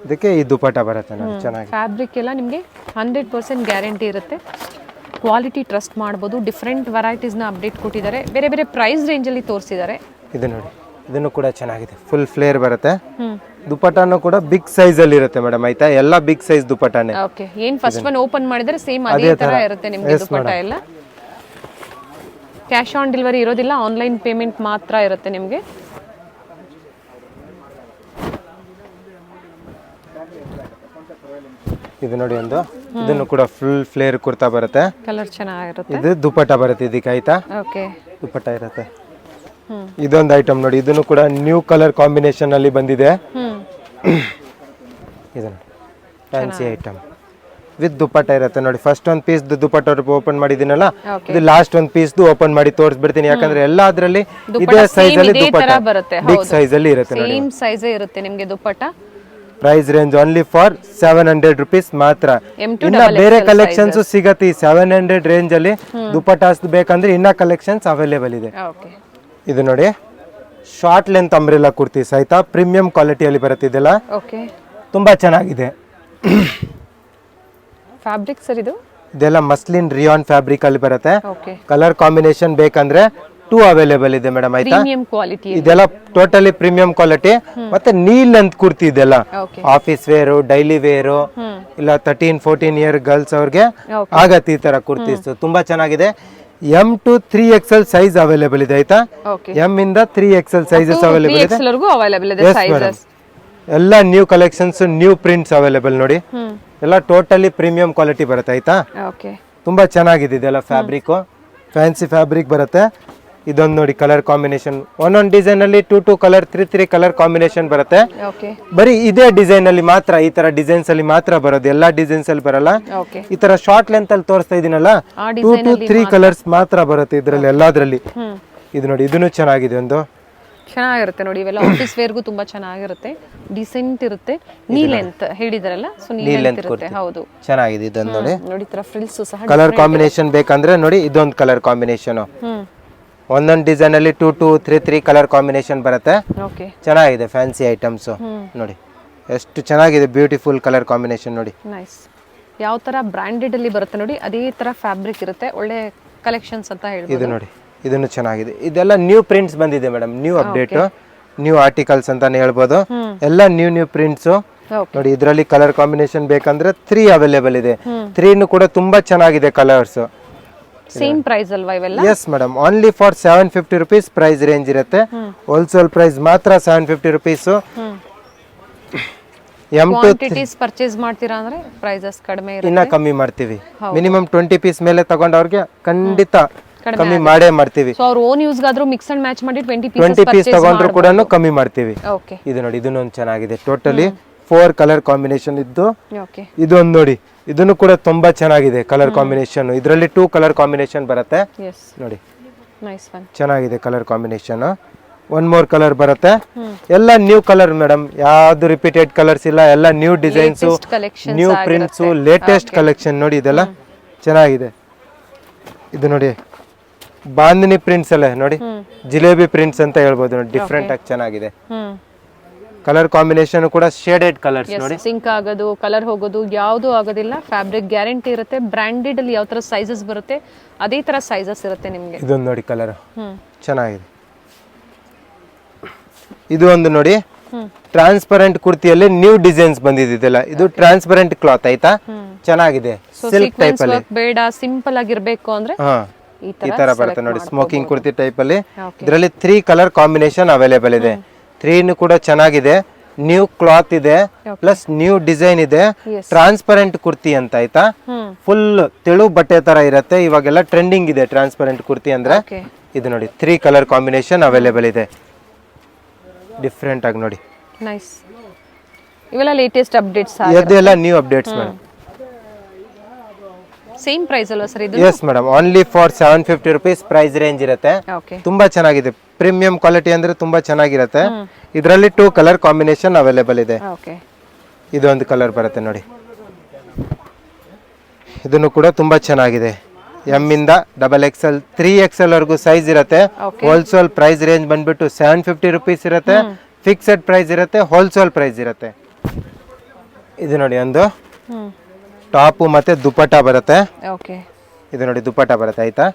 ಇದಕ್ಕೆ ಈ ದುಪಟ್ಟ ಬರುತ್ತೆ ನೋಡಿ, ಚೆನ್ನಾಗಿ. ಫ್ಯಾಬ್ರಿಕ್ ಎಲ್ಲ ನಿಮಗೆ 100% ಗ್ಯಾರಂಟಿ ಇರುತ್ತೆ, ಕ್ವಾಲಿಟಿ ಟ್ರಸ್ಟ್ ಮಾಡ್ಬೋದು. ಡಿಫ್ರೆಂಟ್ ವೆರೈಟೀಸ್ನ ಅಪ್ಡೇಟ್ ಕೊಟ್ಟಿದ್ದಾರೆ, ಬೇರೆ ಬೇರೆ ಪ್ರೈಸ್ ರೇಂಜಲ್ಲಿ ತೋರಿಸಿದ್ದಾರೆ. ಇದು ನೋಡಿ, ಇದನ್ನು ಕೂಡ ಚೆನ್ನಾಗಿದೆ, ಫುಲ್ ಫ್ಲೇರ್ ಬರುತ್ತೆ. ದುಪಟ್ಟಾನು ಕೂಡ ಬಿಗ್ ಸೈಜ್ ಅಲ್ಲಿ ಇರುತ್ತೆ ಮೇಡಮ್, ಆಯ್ತಾ? ಎಲ್ಲ ಬಿಗ್ ಸೈಜ್ ದುಪಟ್ಟಾನೆ. ಓಕೆ, ಏನ್ ಫಸ್ಟ್ ಒನ್ ಓಪನ್ ಮಾಡಿದ್ರೆ ಸೇಮ್ ಅದೇ ತರ ಇರುತ್ತೆ ನಿಮಗೆ ದುಪಟ್ಟ ಎಲ್ಲ. ಕ್ಯಾಶ್ ಆನ್ ಡೆಲಿವರಿ ಇರೋದಿಲ್ಲ, ಆನ್ಲೈನ್ ಪೇಮೆಂಟ್ ಮಾತ್ರ ಇರುತ್ತೆ ನಿಮಗೆ. ಇದು ನೋಡಿ ಒಂದು, ಇದನ್ನು ಕೂಡ ಫುಲ್ ಫ್ಲೇರ್ ಕುರ್ತಾ ಬರುತ್ತೆ, ಕಲರ್ ಚೆನ್ನಾಗಿರುತ್ತೆ. ಇದು ದುಪಟ್ಟ ಬರುತ್ತೆ ಇದಕ್ಕೆ, ಆಯ್ತಾ? ಓಕೆ, ದುಪಟ್ಟ ಇರುತ್ತೆ. ಇದೊಂದು ಐಟಮ್ ನೋಡಿ, ಇದನ್ನು ಕೂಡ ನ್ಯೂ ಕಲರ್ ಕಾಂಬಿನೇಷನ್ ಅಲ್ಲಿ ಬಂದಿದೆ. ಇದು ಫ್ಯಾನ್ಸಿ ಐಟಮ್ ವಿತ್ ದುಪಟ್ಟ ಇರುತ್ತೆ ನೋಡಿ. ಫಸ್ಟ್ ಒಂದು ಪೀಸ್ ದುಪಟ್ಟ ಓಪನ್ ಮಾಡಿದ್ದೀನಲ್ಲ, ಇದು ಲಾಸ್ಟ್ ಒಂದು ಪೀಸ್ ಓಪನ್ ಮಾಡಿ ತೋರಿಸ್ಬಿಡ್ತೀನಿ, ಯಾಕಂದ್ರೆ ಎಲ್ಲ ಅದರಲ್ಲಿ ಇದೇ ಸೈಜ್ ಅಲ್ಲಿ ದುಪಟ್ಟ ಬಿಗ್ ಸೈಜ್ ಅಲ್ಲಿ ಇರುತ್ತೆ ನೋಡಿ, ಸೇಮ್ ಸೈಜ್ ಇರುತ್ತೆ ನಿಮಗೆ dupatta. Price range only for 700 rupees ಮಾತ್ರ. ಇನ್ನ ಬೇರೆ ಕಲೆಕ್ಷನ್ಸ್ ಸಿಗತ್ತೆ ಈ 700 ರೇಂಜ್ ಅಲ್ಲಿ. ದುಪಟ್ಟಾಸ್ ಬೇಕಂದ್ರೆ ಇನ್ನ ಕಲೆಕ್ಷನ್ಸ್ ಅವೈಲೇಬಲ್ ಇದೆ. ಇದು ನೋಡಿ, ಶಾರ್ಟ್ ಲೆಂತ್ ಅಂಬ್ರೆಲಾ ಕುರ್ತೀಸ್, ಆಯ್ತಾ? ಪ್ರೀಮಿಯಂ ಕ್ವಾಲಿಟಿಯಲ್ಲಿ ಬರುತ್ತೆ ಇದೆಲ್ಲ, ತುಂಬಾ ಚೆನ್ನಾಗಿದೆ. ಫ್ಯಾಬ್ರಿಕ್ ಸರ್ ಇದು? ಇದೆಲ್ಲ ಮಸ್ಲಿನ್ ರಿಯಾನ್ ಫ್ಯಾಬ್ರಿಕ್ ಅಲ್ಲಿ ಬರುತ್ತೆ. ಕಲರ್ ಕಾಂಬಿನೇಷನ್ ಬೇಕಂದ್ರೆ 2 ಅವೈಲೇಬಲ್ ಇದೆ ಮೇಡಮ್, ಆಯ್ತಾ? ಇದೆಲ್ಲ ಟೋಟಲಿ ಪ್ರೀಮಿಯಂ ಕ್ವಾಲಿಟಿ. ಮತ್ತೆ ನೀ ಲೆಂತ್ ಕುರ್ತಿ ಇದೆಲ್ಲ, ಆಫೀಸ್ ವೇರು, ಡೈಲಿ ವೇರು, ಇಲ್ಲ 13-14 ಇಯರ್ ಗರ್ಲ್ಸ್ ಅವ್ರಿಗೆ ಆಗತ್ತೆ ಈ ತರ ಕುರ್ತೀಸ್. ತುಂಬಾ ಚೆನ್ನಾಗಿದೆ. M to 3XL size available ಇದೆ, ಆಯ್ತಾ? M ಇಂದ 3XL ಸೈಜಸ್ ಅವೈಲೇಬಲ್ ಇದೆ. ಎಲ್ಲ new collections, new prints available ನೋಡಿ. ಎಲ್ಲ ಟೋಟಲಿ ಪ್ರೀಮಿಯಂ ಕ್ವಾಲಿಟಿ ಬರುತ್ತೆ, ಆಯ್ತಾ? ತುಂಬಾ ಚೆನ್ನಾಗಿದೆ ಇದೆಲ್ಲ ಫ್ಯಾಬ್ರಿಕ್, ಫ್ಯಾನ್ಸಿ ಫ್ಯಾಬ್ರಿಕ್ ಬರುತ್ತೆ. ಇದೊಂದು ನೋಡಿ ಕಲರ್ ಕಾಂಬಿನೇಷನ್, ಒಂದೊಂದು ಡಿಸೈನ್ ಅಲ್ಲಿ 2 ಕಲರ್ 3 ಕಲರ್ ಕಾಂಬಿನೇಷನ್ ಬರುತ್ತೆ. ಓಕೆ ಬರೀ ಇದೇ ಡಿಸೈನ್ ಅಲ್ಲಿ ಮಾತ್ರ, ಈ ತರ ಡಿಸೈನ್ಸ್ ಅಲ್ಲಿ ಮಾತ್ರ ಬರೋದು, ಎಲ್ಲಾ ಡಿಸೈನ್ಸ್ ಅಲ್ಲಿ ಬರಲ್ಲ. ಓಕೆ ಈ ತರ ಶಾರ್ಟ್ ಲೆಂತ್ ಅಲ್ಲಿ ತೋರಿಸ್ತಾ ಇದೀನಲ್ಲ, 2 to 3 ಕಲರ್ಸ್ ಮಾತ್ರ ಬರುತ್ತೆ ಇದ್ರಲ್ಲಿ ಎಲ್ಲಾದ್ರಲ್ಲಿ. ಇದು ನೋಡಿ, ಇದನ್ನು ಚೆನ್ನಾಗಿದೆ, ಒಂದು ಚೆನ್ನಾಗಿರುತ್ತೆ ನೋಡಿ. ಇವೆಲ್ಲ ಆಫೀಸ್ ವೇರ್ಗೂ ತುಂಬಾ ಚೆನ್ನಾಗಿರುತ್ತೆ, ಡಿಸೆಂಟ್ ಇರುತ್ತೆ. ನೀ ಲೆಂತ್ ಹೇಳಿದಾರಲ್ಲ, ಸೊ ನೀ ಲೆಂತ್ ಇರುತ್ತೆ. ಹೌದು, ಚೆನ್ನಾಗಿದೆ. ಇದೊಂದು ನೋಡಿ, ನೋಡಿ ತರ ಫ್ರಿಲ್ಸ್ ಸಹ ಕಲರ್ ಕಾಂಬಿನೇಷನ್ ಬೇಕಂದ್ರೆ ನೋಡಿ, ಇದೊಂದು ಕಲರ್ ಕಾಂಬಿನೇಷನ್. ಒಂದೊಂದು ಡಿಸೈನ್ ಅಲ್ಲಿ 2 to 3 ಕಲರ್ ಕಾಂಬಿನೇಷನ್ ಬರುತ್ತೆ. ಓಕೆ ಚೆನ್ನಾಗಿದೆ, ಫ್ಯಾನ್ಸಿ ಐಟಮ್ಸ್ ನೋಡಿ, ಎಷ್ಟು ಚೆನ್ನಾಗಿದೆ, ಬ್ಯೂಟಿಫುಲ್ ಕಲರ್ ಕಾಂಬಿನೇಷನ್ ನೋಡಿ. ನೈಸ್. ಯಾವ ತರ ಬ್ರಾಂಡೆಡ್ ಅಲ್ಲಿ ಬರುತ್ತೆ ನೋಡಿ, ಅದೇ ತರ ಫ್ಯಾಬ್ರಿಕ್ ಇರುತ್ತೆ. ಒಳ್ಳೆ ಕಲೆಕ್ಷನ್ಸ್ ಅಂತ ಹೇಳ್ಬೋದು. ಇದು ನೋಡಿ, ಇದನ್ನು ಚೆನ್ನಾಗಿದೆ. ಇದೆಲ್ಲ ನ್ಯೂ ಪ್ರಿಂಟ್ಸ್ ಬಂದಿದೆ madam, new update, new articles ಅಂತಾನೆ ಹೇಳ್ಬೋದು. ಎಲ್ಲ ನ್ಯೂ ಪ್ರಿಂಟ್ಸ್ ನೋಡಿ. ಇದರಲ್ಲಿ ಕಲರ್ ಕಾಂಬಿನೇಷನ್ ಬೇಕಂದ್ರೆ 3 ಅವೈಲೇಬಲ್ ಇದೆ. 3 ಕೂಡ ತುಂಬಾ ಚೆನ್ನಾಗಿದೆ ಕಲರ್ಸ್. ಸೇಮ್ ಪ್ರೈಸ್ ಅಲ್ವಾ ಇವೆಲ್ಲ? Yes madam, only for 750 rupees price range ಇರುತ್ತೆ. ಹೋಲ್ಸೇಲ್ ಪ್ರೈಸ್ ಮಾತ್ರ 750 ರುಪೀಸ್. ಕ್ವಾಂಟಿಟೀಸ್ ಪರ್ಚೇಸ್ ಮಾಡ್ತೀರಾ ಅಂದ್ರೆ ಪ್ರೈಸಸ್ ಕಡಿಮೆ ಇರುತ್ತೆ, ಇನ್ನ ಕಮ್ಮಿ ಮಾಡ್ತೀವಿ. ಮಿನಿಮಮ್ 20 ಪೀಸ್ ಮೇಲೆ ತಗೊಂಡವ್ರಿಗೆ ಖಂಡಿತ ಕಮ್ಮಿ ಮಾಡೇ ಮಾಡ್ತೀವಿ. ಸೊ ಅವ್ರ ಓನ್ ಯೂಸ್ ಗಾದ್ರೂ ಮಿಕ್ಸ್ ಅಂಡ್ ಮ್ಯಾಚ್ ಮಾಡಿ 20 ಪೀಸ್ ತಗೊಂಡ್ರು ಕೂಡ ಕಮ್ಮಿ ಮಾಡ್ತೀವಿ. ಓಕೆ, ಇದು ನೋಡಿ, ಇದನ್ನು ಒಂದು ಚೆನ್ನಾಗಿದೆ. ಟೋಟಲಿ 4 ಕಲರ್ ಕಾಂಬಿನೇಷನ್ ಇದ್ದು, ಓಕೆ, ಇದೊಂದು ನೋಡಿ, ಇದನ್ನು ಕೂಡ ತುಂಬಾ ಚೆನ್ನಾಗಿದೆ ಕಲರ್ ಕಾಂಬಿನೇಷನ್. ಇದರಲ್ಲಿ 2 ಕಲರ್ ಕಾಂಬಿನೇಷನ್ ಬರುತ್ತೆ ಎಸ್ ನೋಡಿ, ನೈಸ್ ಒನ್, ಚೆನ್ನಾಗಿದೆ ಕಲರ್ ಕಾಂಬಿನೇಷನ್. 1 more ಕಲರ್ ಬರುತ್ತೆ. ಎಲ್ಲ ನ್ಯೂ ಕಲರ್ ಮೇಡಮ್, ಯಾವ್ದು ರಿಪೀಟೆಡ್ ಕಲರ್ಸ್ ಇಲ್ಲ, ಎಲ್ಲ new designs, new prints, latest collection ನೋಡಿ. ಇದೆಲ್ಲ ಚೆನ್ನಾಗಿದೆ. ಇದು ನೋಡಿ, ಬಾಂದಿನಿ ಪ್ರಿಂಟ್ಸ್ ಅಲ್ಲ ನೋಡಿ, ಜಿಲೇಬಿ ಪ್ರಿಂಟ್ಸ್ ಅಂತ ಹೇಳ್ಬೋದು ನೋಡಿ, ಡಿಫ್ರೆಂಟ್ ಆಗಿ ಚೆನ್ನಾಗಿದೆ. ಕಲರ್ ಕಾಂಬಿನೇಷನ್ ಕೂಡ ಶೇಡೆಡ್ ಕಲರ್ಸ್ ನೋಡಿ, ಸಿಂಕ್ ಆಗೋದು, ಕಲರ್ ಹೋಗೋದು ಯಾವುದು ಆಗೋದಿಲ್ಲ. ಫ್ಯಾಬ್ರಿಕ್ ಗ್ಯಾರಂಟಿ ಇರುತ್ತೆ. ಬ್ರಾಂಡೆಡ್ ಅಲ್ಲಿ ಯಾವ ತರ ಸೈಜಸ್ ಬರುತ್ತೆ ಅದೇ ತರ ಸೈಜಸ್ ಇರುತ್ತೆ ನಿಮ್ಗೆ. ಇದೊಂದು ನೋಡಿ ಕಲರ್ ಚೆನ್ನಾಗಿದೆ. ಇದು ಒಂದು ನೋಡಿ, ಟ್ರಾನ್ಸ್ಪರೆಂಟ್ ಕುರ್ತಿಯಲ್ಲಿ ನ್ಯೂ ಡಿಸೈನ್ಸ್ ಬಂದಿದೆ. ಇದೆಲ್ಲ ಇದು ಟ್ರಾನ್ಸ್ಪರೆಂಟ್ ಕ್ಲಾತ್ ಆಯ್ತಾ, ಚೆನ್ನಾಗಿದೆ. ಸಿಲ್ಕ್ ಟೈಪ್ ಅಲ್ಲಿ ಬೇಡ, ಸಿಂಪಲ್ ಆಗಿರ್ಬೇಕು ಅಂದ್ರೆ ಈ ತರ ಬರುತ್ತೆ ನೋಡಿ, ಸ್ಮೋಕಿಂಗ್ ಕುರ್ತಿ ಟೈಪ್ ಅಲ್ಲಿ. ಇದರಲ್ಲಿ 3 ಕಲರ್ ಕಾಂಬಿನೇಷನ್ ಅವೈಲೇಬಲ್ ಇದೆ. 3 ಕೂಡ ಚೆನ್ನಾಗಿದೆ. ನ್ಯೂ ಕ್ಲಾತ್ ಇದೆ, ಪ್ಲಸ್ ನ್ಯೂ ಡಿಸೈನ್ ಇದೆ. ಟ್ರಾನ್ಸ್ಪರೆಂಟ್ ಕುರ್ತಿ ಅಂತ ಆಯ್ತಾ, ಫುಲ್ ತೆಳು ಬಟ್ಟೆ ತರ ಇರುತ್ತೆ. ಇವಾಗೆಲ್ಲ ಟ್ರೆಂಡಿಂಗ್ ಇದೆ ಟ್ರಾನ್ಸ್ಪರೆಂಟ್ ಕುರ್ತಿ ಅಂದ್ರೆ. ಇದು ನೋಡಿ, 3 ಕಲರ್ ಕಾಂಬಿನೇಷನ್ ಅವೈಲೇಬಲ್ ಇದೆ, ಡಿಫ್ರೆಂಟ್ ಆಗಿ ನೋಡಿ. ನೈಸ್. ಇವೆಲ್ಲ ಲೇಟೆಸ್ಟ್ ಅಪ್ಡೇಟ್ಸ್, ಇದೆಲ್ಲ new updates madam. Same price ಅಲ್ವಾ ಸರ್ ಇದು? Yes madam, only for 750 rupees price range ಇರುತ್ತೆ. ಓಕೆ, ತುಂಬಾ ಚೆನ್ನಾಗಿದೆ, ಪ್ರೀಮಿಯಂ ಕ್ವಾಲಿಟಿ ಅಂದ್ರೆ ತುಂಬಾ ಚೆನ್ನಾಗಿರುತ್ತೆ. ಇದರಲ್ಲಿ 2 ಕಲರ್ ಕಾಂಬಿನೇಷನ್ ಅವೈಲೇಬಲ್ ಇದೆ. ಓಕೆ, ಇದೊಂದು ಕಲರ್ ಬರುತ್ತೆ ನೋಡಿ, ಇದನ್ನು ಕೂಡ ತುಂಬಾ ಚೆನ್ನಾಗಿದೆ. ಎಮ್ ಇಂದ XXL 3XL ವರೆಗೂ ಸೈಜ್ ಇರುತ್ತೆ. ಹೋಲ್ಸೇಲ್ ಪ್ರೈಸ್ ರೇಂಜ್ ಬಂದ್ಬಿಟ್ಟು 750 ರುಪೀಸ್ ಇರುತ್ತೆ. ಫಿಕ್ಸೆಡ್ ಪ್ರೈಸ್ ಇರುತ್ತೆ, ಹೋಲ್ಸೇಲ್ ಪ್ರೈಸ್ ಇರುತ್ತೆ. ಇದು ನೋಡಿ, ಒಂದು ಟಾಪ್ ಮತ್ತೆ ದುಪಟ್ಟ ಬರುತ್ತೆ. ಓಕೆ, ಇದು ನೋಡಿ ದುಪಟ್ಟ ಬರುತ್ತೆ ಆಯ್ತಾ.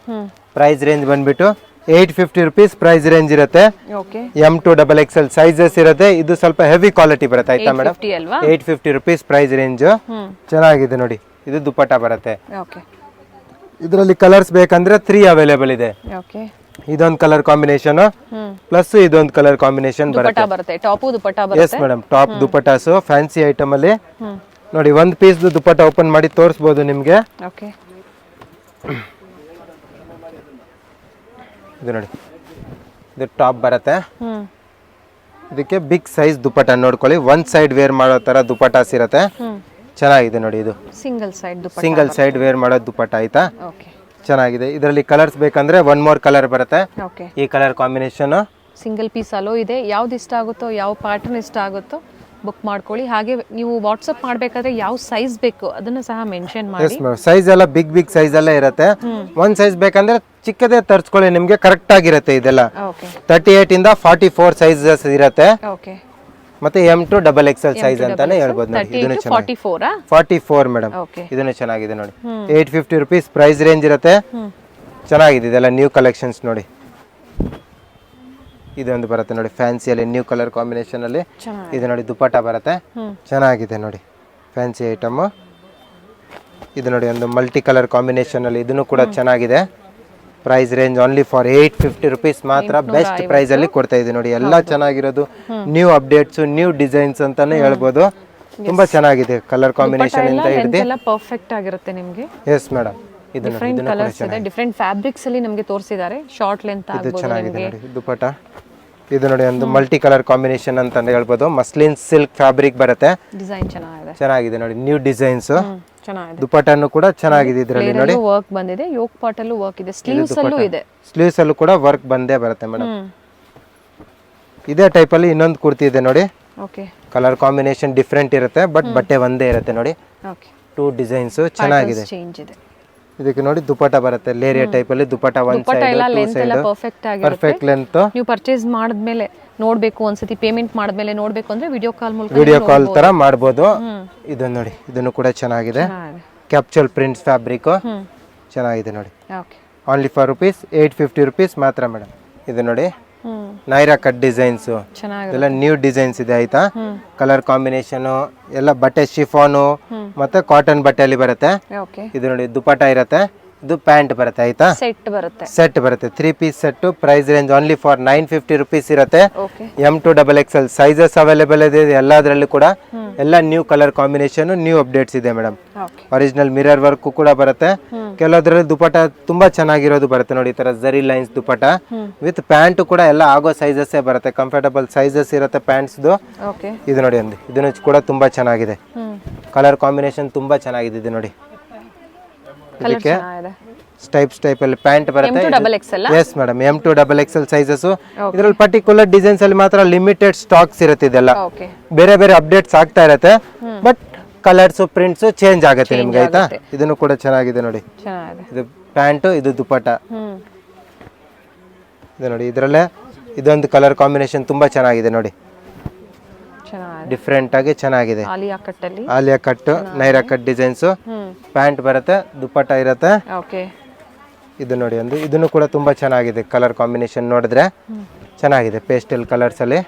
ಪ್ರೈಸ್ ರೇಂಜ್ ಬಂದ್ಬಿಟ್ಟು 850 ರುಪೀಸ್ ಪ್ರೈಸ್ ರೇಂಜ್ ಇರುತ್ತೆ. Okay, M to XXL sizes ಇರುತ್ತೆ. ಇದು ಸ್ವಲ್ಪ ಹೆವಿ ಕ್ವಾಲಿಟಿ ಬರುತ್ತೆ ಆಯ್ತಾ ಮೇಡಮ್. 850 ರುಪೀಸ್ ಪ್ರೈಸ್ ರೇಂಜ್, ಚೆನ್ನಾಗಿದೆ ನೋಡಿ. ಇದು ದುಪಟ್ಟ ಬರುತ್ತೆ. ಓಕೆ, ಇದರಲ್ಲಿ ಕಲರ್ಸ್ ಬೇಕಂದ್ರೆ 3 ಅವೈಲೇಬಲ್ ಇದೆ. ಓಕೆ, ಇದೊಂದು ಕಲರ್ ಕಾಂಬಿನೇಷನ್ ಪ್ಲಸ್ ಇದೊಂದು ಕಲರ್ ಕಾಂಬಿನೇಷನ್ ದುಪಟ್ಟ ಬರುತ್ತೆ. ಟಾಪ್ ದುಪಟ್ಟ ಎಸ್ ಬರುತ್ತೆ. Madam, top dupattas fancy item ಅಲ್ಲಿ ನೋಡಿ. 1 ಪೀಸ್ ದುಪಟ್ಟ ಓಪನ್ ಮಾಡಿ ತೋರಿಸಬಹುದು ನಿಮ್ಗೆ. ಓಕೆ, ಇದು ನೋಡಿ, ಇದು ಟಾಪ್ ಬರುತ್ತೆ. ಇದಕ್ಕೆ ಬಿಗ್ ಸೈಜ್ ದುಪಟ್ಟ ನೋಡ್ಕೊಳ್ಳಿ. 1 ಸೈಡ್ ವೇರ್ ಮಾಡೋ ತರ ದುಪಟ್ಟಾಸ್ ಇರುತ್ತೆ. ಚೆನ್ನಾಗಿದೆ ನೋಡಿ. ಇದು single side dupatta, single side wear ಮಾಡೋ ದುಪಟ್ಟ ಆಯ್ತಾ. ಓಕೆ, ಚೆನ್ನಾಗಿದೆ. ಇದರಲ್ಲಿ ಕಲರ್ಸ್ ಬೇಕಂದ್ರೆ 1 more ಕಲರ್ ಬರುತ್ತೆ. ಓಕೆ, ಈ ಕಲರ್ ಕಾಂಬಿನೇಷನ್ ಸಿಂಗಲ್ ಪೀಸ್ ಅಲೋ ಇದೆ. ಯಾವ್ದು ಇಷ್ಟ ಆಗುತ್ತೋ, ಯಾವ ಪ್ಯಾಟರ್ನ್ ಇಷ್ಟ ಆಗುತ್ತೋ ಬುಕ್ ಮಾಡ್ಕೊಳ್ಳಿ. ಹಾಗೆ ನೀವು ವಾಟ್ಸಪ್ ಮಾಡಬೇಕಾದ್ರೆ ಯಾವ ಸೈಜ್ ಬೇಕು ಅದನ್ನ ಸಹ ಮೆನ್ಷನ್ ಮಾಡಿ. ಸೈಜ್ ಎಲ್ಲ ಬಿಗ್ ಸೈಜ್ ಎಲ್ಲ ಇರುತ್ತೆ. 1 ಸೈಜ್ ಬೇಕಂದ್ರೆ ಚಿಕ್ಕದೇ ತರಿಸ್ಕೊಳ್ಳಿ, ನಿಮ್ಗೆ ಕರೆಕ್ಟ್ ಆಗಿರುತ್ತೆ. ಇದೆಲ್ಲ ಓಕೆ, 38 ಇಂದ 44 ಸೈಜಸ್ ಇರುತ್ತೆ. ಓಕೆ, ಮತ್ತೆ M to XXL ಸೈಜ್ ಅಂತಾನೆ ಹೇಳ್ಬೋದು ನೋಡಿ. ಇದನ್ನು 44 ಮೇಡಮ್. ಇದನ್ನು ಚೆನ್ನಾಗಿದೆ ನೋಡಿ. 850 ರುಪೀಸ್ ಪ್ರೈಸ್ ರೇಂಜ್ ಇರುತ್ತೆ. ಚೆನ್ನಾಗಿದೆ. ಇದೆಲ್ಲ ನ್ಯೂ ಕಲೆಕ್ಷನ್ಸ್ ನೋಡಿ. ಇದೊಂದು ಬರುತ್ತೆ ನೋಡಿ, ಫ್ಯಾನ್ಸಿಯಲ್ಲಿ ನ್ಯೂ ಕಲರ್ ಕಾಂಬಿನೇಷನ್ ಅಲ್ಲಿ. ಇದು ನೋಡಿ ದುಪಟ್ಟ ಬರುತ್ತೆ, ಚೆನ್ನಾಗಿದೆ ನೋಡಿ, ಫ್ಯಾನ್ಸಿ ಐಟಮ್. ಇದು ನೋಡಿ, ಒಂದು ಮಲ್ಟಿ ಕಲರ್ ಕಾಂಬಿನೇಷನ್ ಅಲ್ಲಿ. ಇದನ್ನು ಕೂಡ ಚೆನ್ನಾಗಿದೆ. Price range only for 850 rupees ಮಾತ್ರ. ಬೆಸ್ಟ್ ಪ್ರೈಸ್ ಅಲ್ಲಿ ಕೊಡ್ತಾ ಇದೆ ನೋಡಿ. ಎಲ್ಲ ಚೆನ್ನಾಗಿರೋದು, ನ್ಯೂ ಅಪ್ಡೇಟ್ಸ್, ನ್ಯೂ ಡಿಸೈನ್ಸ್ ಅಂತಾನೆ ಹೇಳ್ಬೋದು. ತುಂಬಾ ಚೆನ್ನಾಗಿದೆ ಕಲರ್ ಕಾಂಬಿನೇಷನ್ ಇಂದ ಹಿಡಿದು ಪರ್ಫೆಕ್ಟ್ ಆಗಿರುತ್ತೆ ನಿಮಗೆ. ಎಸ್ ಮೇಡಮ್, ಇದು ಡಿಫ್ರೆಂಟ್ ಕಲರ್ಸ್ ಇದೆ, ಡಿಫ್ರೆಂಟ್ ಫ್ಯಾಬ್ರಿಕ್ಸ್ ಅಲ್ಲಿ ನಮಗೆ ತೋರಿಸಿದ್ದಾರೆ. ಶಾರ್ಟ್ ಲೆಂತ್ ಇದು ಆಗ್ಬೋದು ಚೆನ್ನಾಗಿದೆ ನಿಮಗೆ. ನೋಡಿ ದುಪಟ್ಟ. ಇದು ನೋಡಿ ಒಂದು ಮಲ್ಟಿ ಕಲರ್ ಕಾಂಬಿನೇಷನ್ ಅಂತ ಹೇಳ್ಬೋದು. ಮಸ್ಲಿನ್ ಸಿಲ್ಕ್ ಫ್ಯಾಬ್ರಿಕ್ ಬರುತ್ತೆ. ಡಿಸೈನ್ ಚೆನ್ನಾಗಿದೆ. ಚೆನ್ನಾಗಿದೆ ನೋಡಿ, ನ್ಯೂ ಡಿಸೈನ್ಸ್. ಚೆನ್ನಾಗಿದೆ. ದುಪಟ್ಟನು ಕೂಡ ಚೆನ್ನಾಗಿದೆ ಇದರಲ್ಲಿ ನೋಡಿ. ವರ್ಕ್ ಬಂದಿದೆ, ಯೋಕ್ ಪಾರ್ಟ್ ಅಲ್ಲೂ ವರ್ಕ್ ಇದೆ, ಸ್ಲೀವ್ಸ್ ಅಲ್ಲೂ ಇದೆ. ಸ್ಲೀವ್ಸ್ ಅಲ್ಲೂ ಕೂಡ ವರ್ಕ್ ಬಂದೇ ಬರುತ್ತೆ ಮೇಡಮ್. ಇದೇ ಟೈಪ್ ಅಲ್ಲಿ ಇನ್ನೊಂದು ಕುರ್ತಿ ಇದೆ ನೋಡಿ. ಓಕೆ. ಕಲರ್ ಕಾಂಬಿನೇಷನ್ ಡಿಫ್ರೆಂಟ್ ಇರುತ್ತೆ, ಬಟ್ ಬಟ್ಟೆ ಒಂದೇ ಇರುತ್ತೆ ನೋಡಿ. ಓಕೆ. 2 ಡಿಸೈನ್ಸ್ ಚೆನ್ನಾಗಿದೆ. ಚೇಂಜ್ ಇದೆ. ಇದಕ್ಕೆ ನೋಡಿ ದುಪಟ್ಟ ಬರುತ್ತೆ ಲೇರಿಯಾ ಟೈಪ್ ಅಲ್ಲಿ. Dupatta one side two side perfect ಆಗಿರುತ್ತೆ. Perfect length. ನೀವು ಪರ್ಚೇಸ್ ಮಾಡಿದ್ಮೇಲೆ ನೋಡ್ಬೇಕು, ಒಂದ್ಸತಿ ಪೇಮೆಂಟ್ ಮಾಡಿದ್ಮೇಲೆ ನೋಡ್ಬೇಕು ಅಂದ್ರೆ ವಿಡಿಯೋ ಕಾಲ್ ಮೂಲಕ ವಿಡಿಯೋ ಕಾಲ್ ತರ ಮಾಡಬಹುದು. ಇದನ್ನ ನೋಡಿ, ಇದನ್ನು ಕೂಡ ಚೆನ್ನಾಗಿದೆ. ಕ್ಯಾಪ್ಚರ್ ಪ್ರಿಂಟ್ಸ್ ಫ್ಯಾಬ್ರಿಕ್ ಚೆನ್ನಾಗಿದೆ ನೋಡಿ. ಓಕೆ. ಓನ್ಲಿ ಫಾರ್ ₹850 ರೂಪೀಸ್ ಮಾತ್ರ ಮೇಡಮ್. ಇದು ನೋಡಿ ನೈರಾ ಕಟ್ ಡಿಸೈನ್ಸ್, ಚೆನ್ನಾಗಿದೆ. ಎಲ್ಲ ನ್ಯೂ ಡಿಸೈನ್ಸ್ ಇದೆ ಆಯ್ತಾ. ಕಲರ್ ಕಾಂಬಿನೇಷನ್ ಎಲ್ಲ ಬಟ್ಟೆ ಶಿಫಾನು ಮತ್ತೆ ಕಾಟನ್ ಬಟ್ಟೆಯಲ್ಲಿ ಬರುತ್ತೆ. ಓಕೆ. ಇದು ನೋಡಿ ದುಪಟ್ಟ ಇರುತ್ತೆ, ಇದು ಪ್ಯಾಂಟ್ ಬರುತ್ತೆ ಆಯ್ತಾ. ಸೆಟ್ ಬರುತ್ತೆ. ಸೆಟ್ ಬರುತ್ತೆ 3 piece set. Price range only for ₹950 rupees ಇರುತ್ತೆ. Okay. M2 XXL sizes available ಇದೆ ಎಲ್ಲದರಲ್ಲೂ ಕೂಡ. ಎಲ್ಲ new colour combination, new updates ಇದೆ madam. Okay. Original mirror work ಕೂಡ ಬರುತ್ತೆ. ಕೆಲವದ್ರಲ್ಲಿ ದುಪಟ್ಟ ತುಂಬಾ ಚೆನ್ನಾಗಿರೋದು ಬರುತ್ತೆ ನೋಡಿ, ಈ ತರ ಜರಿ ಲೈನ್ಸ್ ದುಪಟ್ಟ ವಿತ್ ಪ್ಯಾಂಟ್ ಕೂಡ ಎಲ್ಲ ಆಗೋ ಸೈಜಸ್ ಬರುತ್ತೆ. ಕಂಫರ್ಟಬಲ್ ಸೈಜಸ್ ಇರುತ್ತೆ ಪ್ಯಾಂಟ್ಸ್. ಓಕೆ. ಇದು ನೋಡಿ ಒಂದು, ಇದನ್ನು ಕೂಡ ತುಂಬಾ ಚೆನ್ನಾಗಿದೆ. ಕಲರ್ ಕಾಂಬಿನೇಷನ್ ತುಂಬಾ ಚೆನ್ನಾಗಿದೆ. ಇದು ನೋಡಿ, ಇದಕ್ಕೆ ಸ್ಟೈಪ್ ಅಲ್ಲಿ ಪ್ಯಾಂಟ್ ಬರುತ್ತೆ. Yes madam, M2 XXL sizes. ಇದರಲ್ಲಿ ಪರ್ಟಿಕ್ಯುಲರ್ ಡಿಸೈನ್ಸ್ ಅಲ್ಲಿ ಮಾತ್ರ ಲಿಮಿಟೆಡ್ ಸ್ಟಾಕ್ಸ್ ಇರುತ್ತೆ. ಇದೆಲ್ಲ ಬೇರೆ ಬೇರೆ ಅಪ್ಡೇಟ್ಸ್ ಆಗ್ತಾ ಇರುತ್ತೆ, ಬಟ್ ಕಲರ್ಸ್ ಪ್ರಿಂಟ್ಸ್ ಚೇಂಜ್ ಆಗುತ್ತೆ ನಿಮ್ಗೆ ಆಯ್ತಾ. ಇದನ್ನು ಕೂಡ ಚೆನ್ನಾಗಿದೆ ನೋಡಿ. ಇದು ಪ್ಯಾಂಟ್, ಇದು ದುಪಟ್ಟ. ಇದು ನೋಡಿ, ಇದರಲ್ಲೇ ಇದೊಂದು ಕಲರ್ ಕಾಂಬಿನೇಷನ್ ತುಂಬಾ ಚೆನ್ನಾಗಿದೆ ನೋಡಿ. ಡಿಫ್ರೆಂಟ್ ಆಗಿ ಚೆನ್ನಾಗಿದೆ. Alia cut Naira cut designs. Pant ಬರುತ್ತೆ, ದುಪಟ್ಟ ಇರುತ್ತೆ. ಇದು ನೋಡಿ ಒಂದು, ಇದನ್ನು ಕೂಡ ತುಂಬಾ ಚೆನ್ನಾಗಿದೆ. ಕಲರ್ ಕಾಂಬಿನೇಷನ್ ನೋಡಿದ್ರೆ ಚೆನ್ನಾಗಿದೆ. ಪೇಸ್ಟಲ್ ಕಲರ್ಸ್ ಅಲ್ಲಿ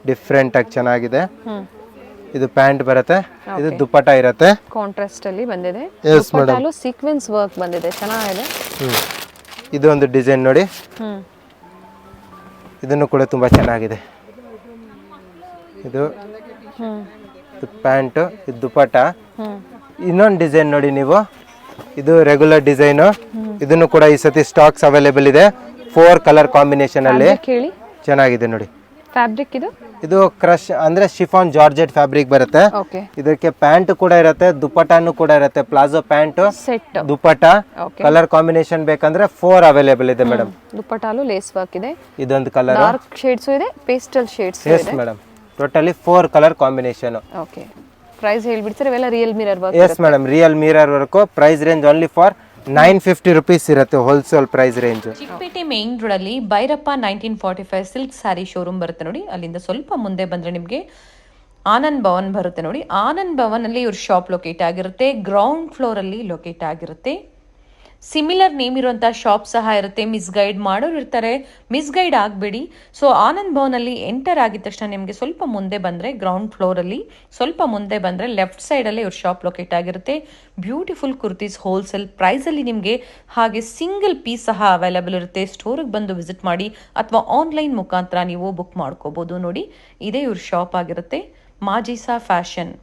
ಡಿಫ್ರೆಂಟ್ ಆಗಿ ಚೆನ್ನಾಗಿದೆ. ಇದು ಪ್ಯಾಂಟ್ ಬರುತ್ತೆ, ಇದು ದುಪಟ್ಟ ಇರುತ್ತೆ. ಕಾಂಟ್ರಾಸ್ಟ್ ಅಲ್ಲಿ ಬಂದಿದೆ. ಎಸ್ ಮೇಡಮ್, ಸೀಕ್ವೆನ್ಸ್ ವರ್ಕ್ ಬಂದಿದೆ, ಚೆನ್ನಾಗಿದೆ. ಇದು ಒಂದು ಡಿಸೈನ್ ನೋಡಿ, ಇದನ್ನು ಕೂಡ ತುಂಬಾ ಚೆನ್ನಾಗಿದೆ. ಇದು ಪ್ಯಾಂಟ್, ಇದು ದುಪಟ್ಟ. ಇನ್ನೊಂದು ಡಿಸೈನ್ ನೋಡಿ ನೀವು, ಇದು ರೆಗ್ಯುಲರ್ ಡಿಸೈನ್. ಇದನ್ನು ಕೂಡ ಈ ಸತಿ ಸ್ಟಾಕ್ಸ್ ಅವೈಲೇಬಲ್ ಇದೆ. 4 ಕಲರ್ ಕಾಂಬಿನೇಷನ್ ಅಲ್ಲಿ ಚೆನ್ನಾಗಿದೆ ನೋಡಿ. ಫ್ಯಾಬ್ರಿಕ್ ಇದು ಕ್ರಶ್ ಅಂದ್ರೆ ಶಿಫಾನ್ ಜಾರ್ಜೆಟ್ ಫ್ಯಾಬ್ರಿಕ್ ಬರುತ್ತೆ. ಇದಕ್ಕೆ ಪ್ಯಾಂಟ್ ಕೂಡ ಇರುತ್ತೆ, ದುಪಟ್ಟಾನು ಕೂಡ ಇರುತ್ತೆ. Palazzo pant, dupatta. Colour combination ಬೇಕಂದ್ರೆ 4 ಅವೈಲೇಬಲ್ ಇದೆ ಮೇಡಮ್. ದುಪಟ್ಟಾಲು ಲೇಸ್ ವರ್ಕ್ ಇದೆ. ಇದೊಂದು ಕಲರ್, ಡಾರ್ಕ್ ಶೇಡ್ಸ್ ಇದೆ, ಪೇಸ್ಟಲ್ ಶೇಡ್ಸ್ ಇದೆ. Yes madam, totally 4 colour combination. Okay. Price ಹೇಳ್ಬಿಡ್ತಾರೆ, ಇವೆಲ್ಲ real mirror work. Yes madam, real mirror work. Price range only for ₹950 rupees ಇರುತ್ತೆ wholesale price range. Chickpet main road ಅಲ್ಲಿ Bhairappa 1945 silk sari showroom ಬರುತ್ತೆ ನೋಡಿ. ಅಲ್ಲಿಂದ ಸ್ವಲ್ಪ ಮುಂದೆ ಬಂದ್ರೆ ನಿಮಗೆ ಆನಂದ್ ಭವನ್ ಬರುತ್ತೆ ನೋಡಿ. ಆನಂದ್ ಭವನ್ ಅಲ್ಲಿ ಇವ್ರ ಶಾಪ್ ಲೊಕೇಟ್ ಆಗಿರುತ್ತೆ. ಗ್ರೌಂಡ್ ಫ್ಲೋರ್ ಅಲ್ಲಿ ಲೊಕೇಟ್ ಆಗಿರುತ್ತೆ. ಸಿಮಿಲರ್ ನೇಮ್ ಇರುವಂತಹ ಶಾಪ್ ಸಹ ಇರುತ್ತೆ. ಮಿಸ್ಗೈಡ್ ಮಾಡೋರು ಇರ್ತಾರೆ, ಮಿಸ್ಗೈಡ್ ಆಗಬೇಡಿ. ಸೊ ಆನಂದ್ ಭವನಲ್ಲಿ ಎಂಟರ್ ಆಗಿದ ತಕ್ಷಣ ನಿಮಗೆ ಸ್ವಲ್ಪ ಮುಂದೆ ಬಂದರೆ, ಗ್ರೌಂಡ್ ಫ್ಲೋರಲ್ಲಿ ಸ್ವಲ್ಪ ಮುಂದೆ ಬಂದರೆ ಲೆಫ್ಟ್ ಸೈಡಲ್ಲೇ ಇವ್ರ ಶಾಪ್ ಲೊಕೇಟ್ ಆಗಿರುತ್ತೆ. ಬ್ಯೂಟಿಫುಲ್ ಕುರ್ತೀಸ್ ಹೋಲ್ಸೇಲ್ ಪ್ರೈಸಲ್ಲಿ ನಿಮಗೆ, ಹಾಗೆ ಸಿಂಗಲ್ ಪೀಸ್ ಸಹ ಅವೈಲೇಬಲ್ ಇರುತ್ತೆ. ಸ್ಟೋರಿಗೆ ಬಂದು ವಿಸಿಟ್ ಮಾಡಿ ಅಥವಾ ಆನ್ಲೈನ್ ಮುಖಾಂತರ ನೀವು ಬುಕ್ ಮಾಡ್ಕೋಬೋದು ನೋಡಿ. ಇದೇ ಇವ್ರ ಶಾಪ್ ಆಗಿರುತ್ತೆ. ಮಾಜಿಸಾ ಫ್ಯಾಷನ್.